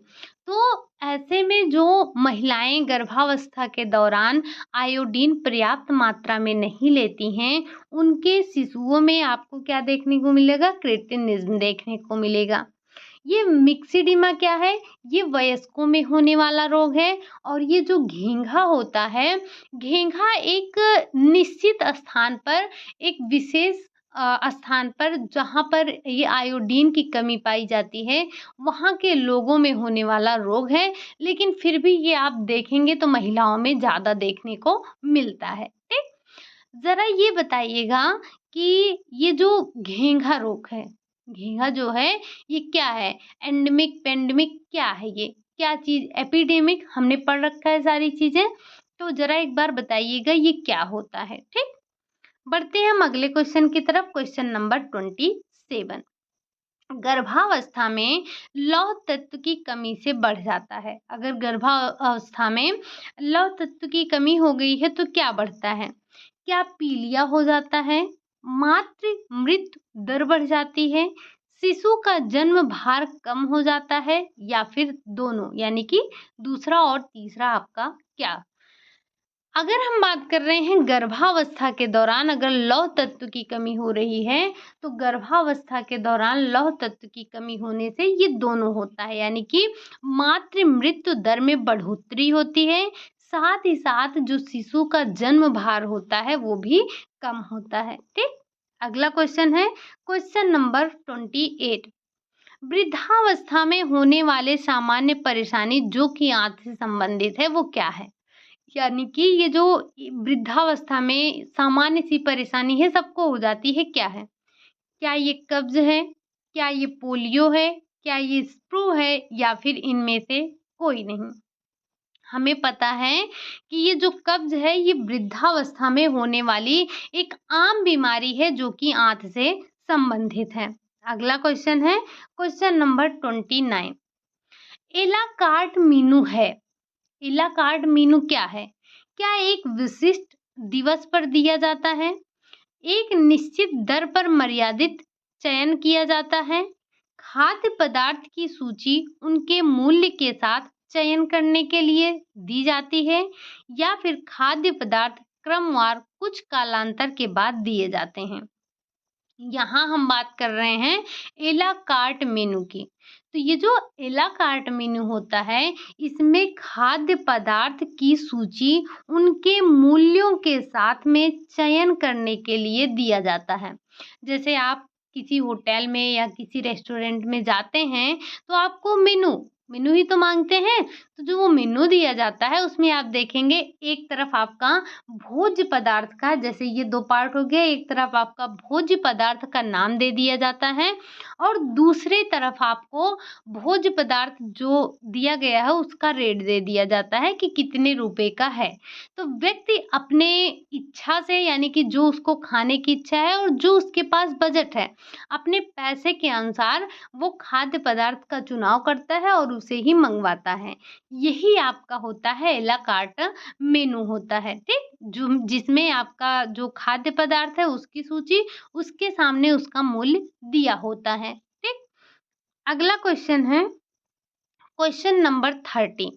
तो ऐसे में जो महिलाएं गर्भावस्था के दौरान आयोडीन पर्याप्त मात्रा में नहीं लेती हैं, उनके शिशुओं में आपको क्या देखने को मिलेगा, क्रेटिनिज्म देखने को मिलेगा। ये मिक्सिडिमा क्या है, ये वयस्कों में होने वाला रोग है। और ये जो घेंघा होता है, घेंघा एक निश्चित स्थान पर, एक विशेष स्थान पर जहाँ पर ये आयोडीन की कमी पाई जाती है, वहाँ के लोगों में होने वाला रोग है। लेकिन फिर भी ये आप देखेंगे तो महिलाओं में ज़्यादा देखने को मिलता है। ठीक, ज़रा ये बताइएगा कि ये जो घेंघा रोग है, घेंघा जो है ये क्या है, एंडेमिक पेंडेमिक क्या है, ये क्या चीज़, एपिडेमिक, हमने पढ़ रखा है सारी चीज़ें। तो ज़रा एक बार बताइएगा ये क्या होता है। ठीक, बढ़ते हैं हम अगले क्वेश्चन की तरफ। Question number 27। गर्भावस्था में लौह तत्व की कमी से बढ़ जाता है। अगर गर्भावस्था में लौह तत्व की कमी हो गई है तो क्या बढ़ता है, क्या पीलिया हो जाता है, मातृ मृत्यु दर बढ़ जाती है, शिशु का जन्म भार कम हो जाता है, या फिर दोनों, यानी कि दूसरा और तीसरा आपका क्या। अगर हम बात कर रहे हैं गर्भावस्था के दौरान अगर लौह तत्व की कमी हो रही है, तो गर्भावस्था के दौरान लौह तत्व की कमी होने से ये दोनों होता है, यानी कि मातृ मृत्यु दर में बढ़ोतरी होती है, साथ ही साथ जो शिशु का जन्म भार होता है वो भी कम होता है। ठीक, अगला क्वेश्चन है क्वेश्चन नंबर 28। वृद्धावस्था में होने वाले सामान्य परेशानी जो कि आंत से संबंधित है वो क्या है। यानी कि ये जो वृद्धावस्था में सामान्य सी परेशानी है, सबको हो जाती है, क्या है, क्या ये कब्ज है, क्या ये पोलियो है, क्या ये स्प्रू है, या फिर इनमें से कोई नहीं। हमें पता है कि ये जो कब्ज है ये वृद्धावस्था में होने वाली एक आम बीमारी है जो कि आंत से संबंधित है। अगला क्वेश्चन है क्वेश्चन नंबर 29। एलाकार्ट मीनू है, इलाकार्ड मीनू क्या है, क्या एक विशिष्ट दिवस पर दिया जाता है, एक निश्चित दर पर मर्यादित चयन किया जाता है, खाद्य पदार्थ की सूची उनके मूल्य के साथ चयन करने के लिए दी जाती है, या फिर खाद्य पदार्थ क्रमवार कुछ कालांतर के बाद दिए जाते हैं। यहाँ हम बात कर रहे हैं एला कार्ट मेनू की। तो ये जो एला कार्ट मेनू होता है, इसमें खाद्य पदार्थ की सूची उनके मूल्यों के साथ में चयन करने के लिए दिया जाता है। जैसे आप किसी होटल में या किसी रेस्टोरेंट में जाते हैं तो आपको मेनू मेनू ही तो मांगते हैं, तो जो वो मेनू दिया जाता है उसमें आप देखेंगे एक तरफ आपका भोज्य पदार्थ का, जैसे ये 2 पार्ट हो गया, एक तरफ आपका भोज्य पदार्थ का नाम दे दिया जाता है और दूसरे तरफ आपको भोज्य पदार्थ जो दिया गया है उसका रेट दे दिया जाता है कि कितने रुपए का है। तो व्यक्ति अपने इच्छा से, यानी कि जो उसको खाने की इच्छा है और जो उसके पास बजट है, अपने पैसे के अनुसार वो खाद्य पदार्थ का चुनाव करता है और उसे ही मंगवाता है। यही आपका होता है एला कार्ट मेनू होता है, ठीक? जो जिसमें आपका जो खाद्य पदार्थ है उसकी सूची, उसके सामने उसका मूल्य दिया होता है, ठीक? अगला क्वेश्चन है क्वेश्चन नंबर 30।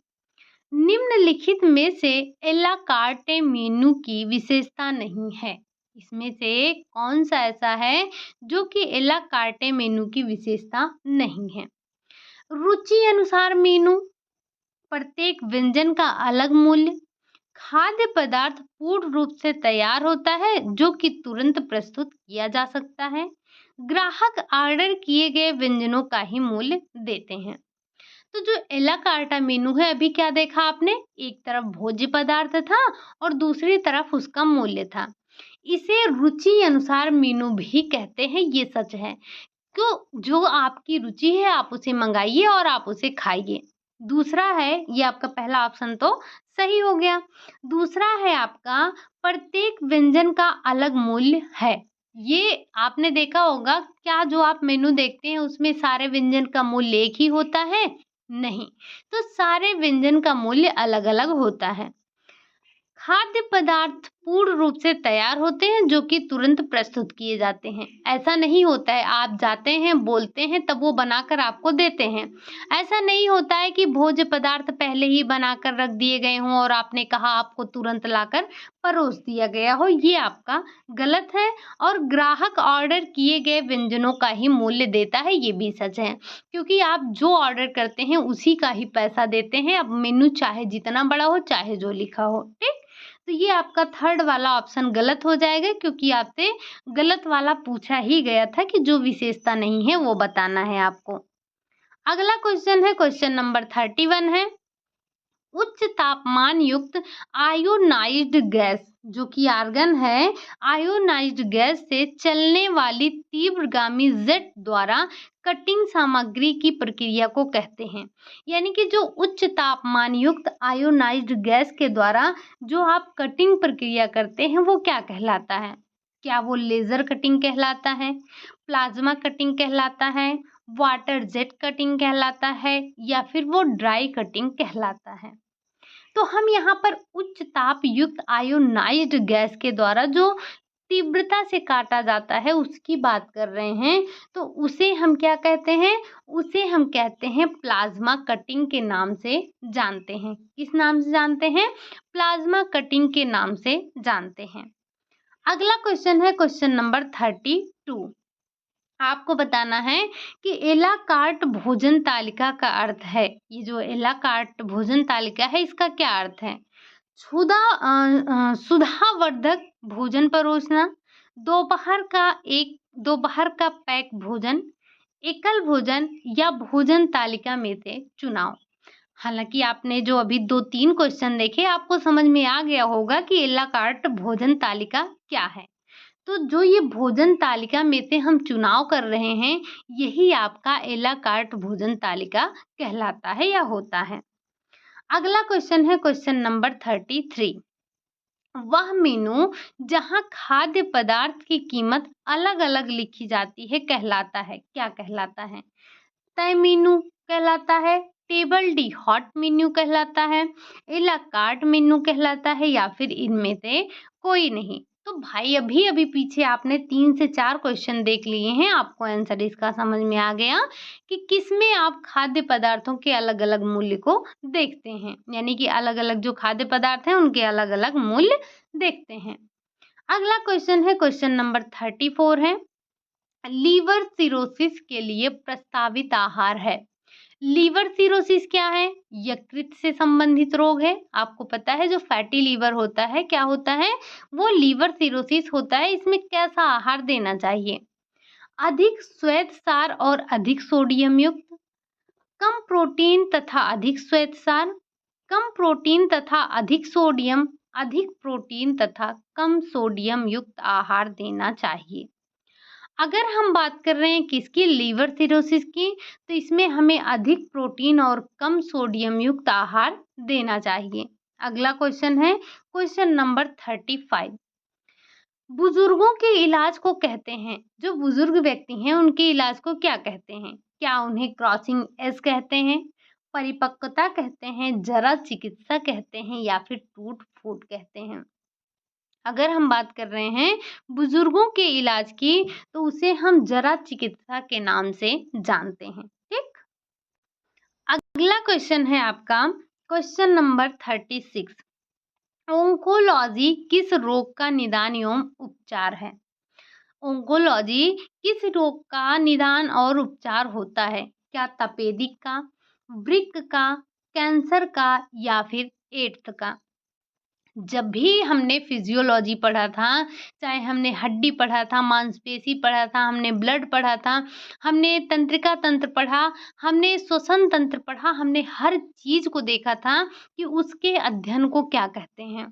निम्नलिखित में से एला कार्टे मेनू की विशेषता नहीं है। इसमें से कौन सा ऐसा है जो कि एला कार्टे मेनू की विशेषता नहीं है? रुचि अनुसार मेनू, प्रत्येक व्यंजन का अलग मूल्य, खाद्य पदार्थ पूर्ण रूप से तैयार होता है जो कि तुरंत प्रस्तुत किया जा सकता है, ग्राहक ऑर्डर किए गए व्यंजनों का ही मूल्य देते हैं। तो जो एला कार्टा मेनू है, अभी क्या देखा आपने? एक तरफ भोज्य पदार्थ था और दूसरी तरफ उसका मूल्य था। इसे रुचि अनुसार मेनू भी कहते हैं, ये सच है। तो जो आपकी रुचि है आप उसे मंगाइए और आप उसे खाइए। दूसरा है, ये आपका पहला ऑप्शन तो सही हो गया। दूसरा है आपका प्रत्येक व्यंजन का अलग मूल्य है। ये आपने देखा होगा, क्या जो आप मेनू देखते हैं उसमें सारे व्यंजन का मूल्य एक ही होता है? नहीं, तो सारे व्यंजन का मूल्य अलग-अलग होता है। खाद्य पदार्थ पूर्ण रूप से तैयार होते हैं जो कि तुरंत प्रस्तुत किए जाते हैं। ऐसा नहीं होता है आप जाते हैं, बोलते हैं, तब वो बनाकर आपको देते हैं। ऐसा नहीं होता है कि भोज्य पदार्थ पहले ही बनाकर रख दिए गए हों और आपने कहा आपको तुरंत लाकर परोस दिया गया हो, ये आपका गलत है। और ग्राहक ऑर्डर किए गए व्यंजनों का ही मूल्य देता है, ये भी सच है। क्योंकि आप जो ऑर्डर करते हैं उसी का ही पैसा देते हैं। अब मेनू चाहे जितना बड़ा हो, चाहे जो लिखा हो, ठीक? तो ये आपका थर्ड वाला ऑप्शन गलत हो जाएगा, क्योंकि आपसे गलत वाला पूछा ही गया था कि जो विशेषता नहीं है वो बताना है आपको। अगला क्वेश्चन है क्वेश्चन नंबर 31 है, उच्च तापमान युक्त आयोनाइज्ड गैस, जो कि आर्गन है, आयोनाइज्ड गैस से चलने वाली तीव्रगामी जेट द्वारा कटिंग सामग्री की प्रक्रिया को कहते हैं। यानी कि जो उच्च तापमान युक्त आयोनाइज्ड गैस के द्वारा जो आप कटिंग प्रक्रिया करते हैं वो क्या कहलाता है? क्या वो लेजर कटिंग कहलाता है, प्लाज्मा कटिंग कहलाता है, वाटर जेट कटिंग कहलाता है, या फिर वो ड्राई कटिंग कहलाता है? तो हम यहाँ पर उच्च ताप युक्त आयोनाइज्ड गैस के द्वारा जो तीव्रता से काटा जाता है उसकी बात कर रहे हैं। तो उसे हम क्या कहते हैं? उसे हम कहते हैं प्लाज्मा कटिंग के नाम से जानते हैं। किस नाम से जानते हैं? प्लाज्मा कटिंग के नाम से जानते हैं। अगला क्वेश्चन है क्वेश्चन नंबर 32। आपको बताना है कि एला कार्ट भोजन तालिका का अर्थ है। ये जो एला कार्ट भोजन तालिका है इसका क्या अर्थ है? सुधावर्धक भोजन परोसना, दोपहर का पैक भोजन, एकल भोजन, या भोजन तालिका में से चुनाव। हालांकि आपने जो अभी 2-3 क्वेश्चन देखे आपको समझ में आ गया होगा कि एला कार्ट भोजन तालिका क्या है। तो जो ये भोजन तालिका में से हम चुनाव कर रहे हैं, यही आपका एला कार्ट भोजन तालिका कहलाता है या होता है। अगला क्वेश्चन है क्वेश्चन नंबर 33। वह मेनू जहां खाद्य पदार्थ की कीमत अलग-अलग लिखी जाती है कहलाता है, क्या कहलाता है? तय मेनू कहलाता है, टेबल डी हॉट मेन्यू कहलाता है, एला कार्ट मेन्यू कहलाता है, या फिर इनमें से कोई नहीं। तो भाई अभी अभी पीछे आपने 3 से 4 क्वेश्चन देख लिए हैं, आपको आंसर इसका समझ में आ गया कि किसमें आप खाद्य पदार्थों के अलग अलग मूल्य को देखते हैं, यानी कि अलग अलग जो खाद्य पदार्थ हैं उनके अलग अलग मूल्य देखते हैं। अगला क्वेश्चन है क्वेश्चन नंबर 34 है, लीवर सिरोसिस के लिए प्रस्तावित आहार है। लीवर सिरोसिस क्या है? यकृत से संबंधित रोग है। आपको पता है जो फैटी लीवर होता है क्या होता है? वो लीवर सिरोसिस होता है। इसमें कैसा आहार देना चाहिए? अधिक श्वेतसार और अधिक सोडियम युक्त, कम प्रोटीन तथा अधिक श्वेतसार, कम प्रोटीन तथा अधिक प्रोटीन तथा कम सोडियम युक्त आहार देना चाहिए। अगर हम बात कर रहे हैं किसकी, लीवर सिरोसिस की, तो इसमें हमें अधिक प्रोटीन और कम सोडियम युक्त आहार देना चाहिए। अगला क्वेश्चन है क्वेश्चन नंबर 35। बुजुर्गों के इलाज को कहते हैं, जो बुजुर्ग व्यक्ति हैं उनके इलाज को क्या कहते हैं? क्या उन्हें क्रॉसिंग एज कहते हैं, परिपक्वता कहते हैं, जरा चिकित्सा कहते हैं या फिर टूट फूट कहते हैं? अगर हम बात कर रहे हैं बुजुर्गों के इलाज की, तो उसे हम जरा चिकित्सा के नाम से जानते हैं। ठीक, अगला क्वेश्चन है आपका क्वेश्चन नंबर 36। ओंकोलॉजी किस रोग का निदान एवं उपचार है? ओंकोलॉजी किस रोग का निदान और उपचार होता है? क्या तपेदिक का, वृक्क का, कैंसर का या फिर एड्स का? जब भी हमने फिजियोलॉजी पढ़ा था, चाहे हमने हड्डी पढ़ा था, मांसपेशी पढ़ा था, हमने ब्लड पढ़ा था, हमने तंत्रिका तंत्र पढ़ा, हमने श्वसन तंत्र पढ़ा, हमने हर चीज़ को देखा था कि उसके अध्ययन को क्या कहते हैं।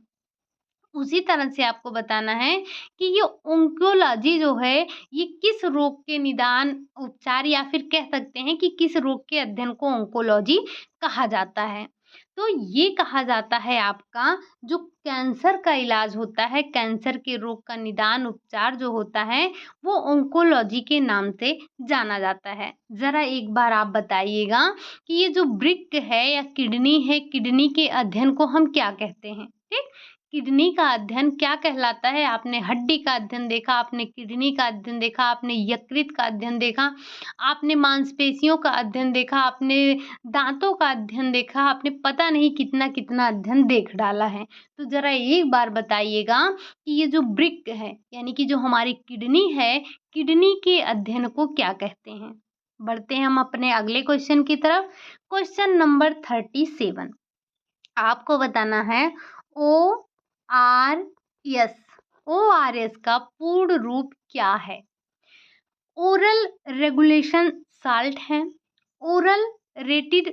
उसी तरह से आपको बताना है कि ये ओंकोलॉजी जो है, ये किस रोग के निदान, उपचार या फिर कह सकते हैं कि किस रोग के अध्ययन को ओंकोलॉजी कहा जाता है। तो ये कहा जाता है आपका जो कैंसर का इलाज होता है, कैंसर के रोग का निदान उपचार जो होता है, वो ओंकोलॉजी के नाम से जाना जाता है। ज़रा एक बार आप बताइएगा कि ये जो वृक्क है या किडनी है, किडनी के अध्ययन को हम क्या कहते हैं? ठीक, किडनी का अध्ययन क्या कहलाता है? आपने हड्डी का अध्ययन देखा, आपने किडनी का अध्ययन देखा, आपने यकृत का अध्ययन देखा, आपने मांसपेशियों का अध्ययन देखा, आपने दांतों का अध्ययन देखा, आपने पता नहीं कितना कितना अध्ययन देख डाला है। तो जरा एक बार बताइएगा कि ये जो वृक्क है यानी कि जो हमारी किडनी है, किडनी के अध्ययन को क्या कहते हैं? बढ़ते हैं हम अपने अगले क्वेश्चन की तरफ। Question number 37। आपको बताना है ORS। ORS का पूर्ण रूप क्या है? ओरल रेगुलेशन साल्ट है, ओरल रेटिड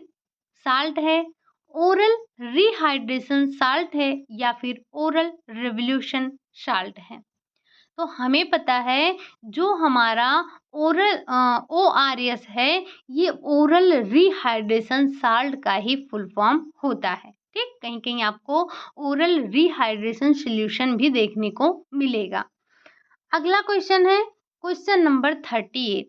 साल्ट है, ओरल रिहाइड्रेशन साल्ट है या फिर ओरल रेवोल्यूशन साल्ट है? तो हमें पता है जो हमारा ओरल ORS है, ये ओरल रिहाइड्रेशन साल्ट का ही फुल फॉर्म होता है। ठीक, कहीं कहीं आपको ओरल रिहाइड्रेशन सॉल्यूशन भी देखने को मिलेगा। अगला क्वेश्चन है क्वेश्चन नंबर 38।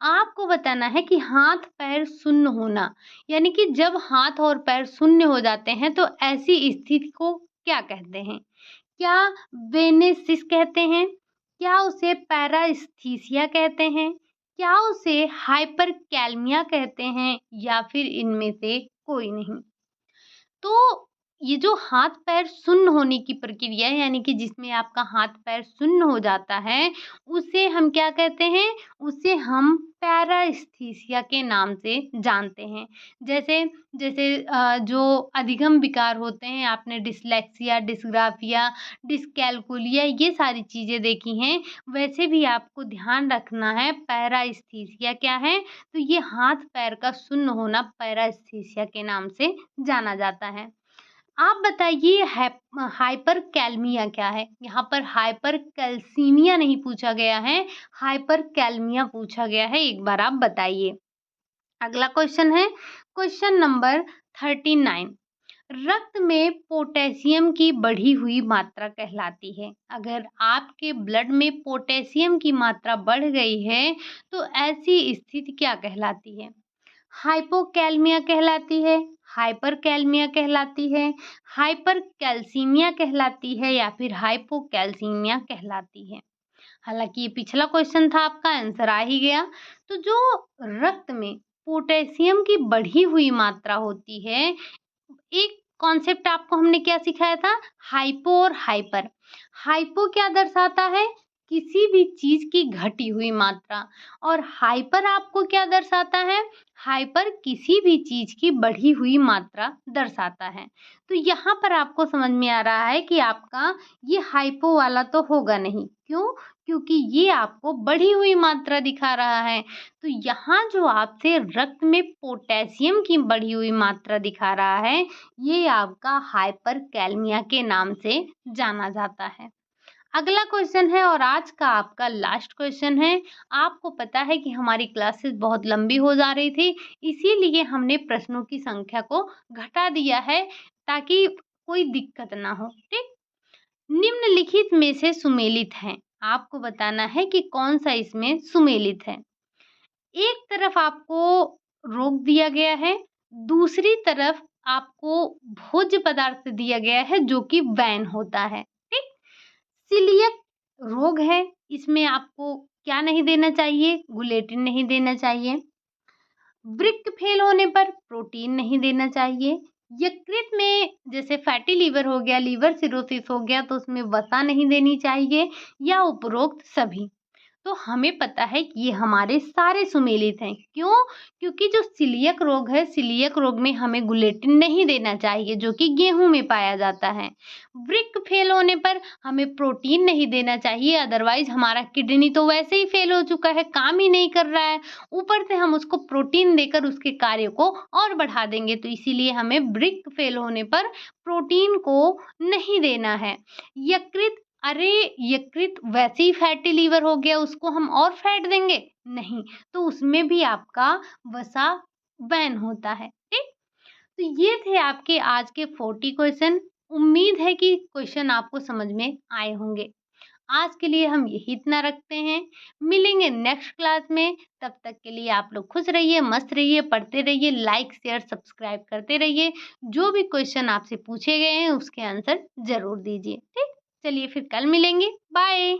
आपको बताना है कि हाथ पैर शून्य होना, यानी कि जब हाथ और पैर शून्य हो जाते हैं तो ऐसी स्थिति को क्या कहते हैं? क्या वेनेसिस कहते हैं? क्या उसे पैरास्थीसिया कहते हैं? क्या उसे हाइपरकैलमिया कहते हैं या फिर इनमें से कोई नहीं? तो ये जो हाथ पैर शून्य होने की प्रक्रिया है, यानी कि जिसमें आपका हाथ पैर शून्य हो जाता है, उसे हम क्या कहते हैं? उसे हम पैरास्थीसिया के नाम से जानते हैं। जैसे जैसे जो अधिगम विकार होते हैं, आपने डिसलेक्सिया, डिस्ग्राफिया, डिसकैलकुलिया ये सारी चीज़ें देखी हैं, वैसे भी आपको ध्यान रखना है पैरास्थीसिया क्या है? तो ये हाथ पैर का शून्य होना पैरास्थीसिया के नाम से जाना जाता है। आप बताइए हाइपरकैलमिया क्या है? यहाँ पर हाइपरकैल्सीमिया नहीं पूछा गया है, हाइपरकैलमिया पूछा गया है। एक बार आप बताइए। अगला क्वेश्चन है क्वेश्चन नंबर 39। रक्त में पोटेशियम की बढ़ी हुई मात्रा कहलाती है। अगर आपके ब्लड में पोटेशियम की मात्रा बढ़ गई है तो ऐसी स्थिति क्या कहलाती है? हाइपोकैलमिया कहलाती है, हाइपरकैलमिया कहलाती है, हाइपरकैल्सीमिया कहलाती है या फिर हाइपोकैल्सीमिया कहलाती है? हालांकि ये पिछला क्वेश्चन था, आपका आंसर आ ही गया। तो जो रक्त में पोटेशियम की बढ़ी हुई मात्रा होती है, एक कॉन्सेप्ट आपको हमने क्या सिखाया था? हाइपो और हाइपर। हाइपो क्या दर्शाता है? किसी भी चीज़ की घटी हुई मात्रा। और हाइपर आपको क्या दर्शाता है? हाइपर किसी भी चीज़ की बढ़ी हुई मात्रा दर्शाता है। तो यहाँ पर आपको समझ में आ रहा है कि आपका ये हाइपो वाला तो होगा नहीं। क्यों? क्योंकि ये आपको बढ़ी हुई मात्रा दिखा रहा है। तो यहाँ जो आपसे रक्त में पोटेशियम की बढ़ी हुई मात्रा दिखा रहा है, ये आपका हाइपरकैलमिया के नाम से जाना जाता है। अगला क्वेश्चन है और आज का आपका लास्ट क्वेश्चन है। आपको पता है कि हमारी क्लासेस बहुत लंबी हो जा रही थी, इसीलिए हमने प्रश्नों की संख्या को घटा दिया है ताकि कोई दिक्कत ना हो। ठीक? निम्नलिखित में से सुमेलित है। आपको बताना है कि कौन सा इसमें सुमेलित है। एक तरफ आपको रोक दिया गया है, दूसरी तरफ आपको भोज्य पदार्थ दिया गया है जो कि वैन होता है। ठीक? सीलियक रोग है, इसमें आपको क्या नहीं देना चाहिए? गुलेटिन नहीं देना चाहिए। वृक्क फेल होने पर प्रोटीन नहीं देना चाहिए। यकृत में जैसे फैटी लीवर हो गया, लीवर सिरोसिस हो गया तो उसमें वसा नहीं देनी चाहिए या उपरोक्त सभी। तो हमें पता है कि ये हमारे सारे सुमेलित हैं। क्यों? क्योंकि जो सीलियक रोग है, सीलियक रोग में हमें ग्लूटेन नहीं देना चाहिए जो कि गेहूं में पाया जाता है। वृक्क फेल होने पर हमें प्रोटीन नहीं देना चाहिए, अदरवाइज हमारा किडनी तो वैसे ही फेल हो चुका है, काम ही नहीं कर रहा है, ऊपर से हम उसको प्रोटीन देकर उसके कार्य को और बढ़ा देंगे। तो इसीलिए हमें वृक्क फेल होने पर प्रोटीन को नहीं देना है। यकृत, अरे यकृत वैसे ही फैटी लीवर हो गया, उसको हम और फैट देंगे? नहीं, तो उसमें भी आपका वसा बैन होता है। ठीक? तो ये थे आपके आज के 40 क्वेश्चन। उम्मीद है कि क्वेश्चन आपको समझ में आए होंगे। आज के लिए हम यही इतना रखते हैं। मिलेंगे नेक्स्ट क्लास में। तब तक के लिए आप लोग खुश रहिए, मस्त रहिए, पढ़ते रहिए, लाइक शेयर सब्सक्राइब करते रहिए। जो भी क्वेश्चन आपसे पूछे गए हैं उसके आंसर ज़रूर दीजिए। ठीक? चलिए फिर कल मिलेंगे। बाय।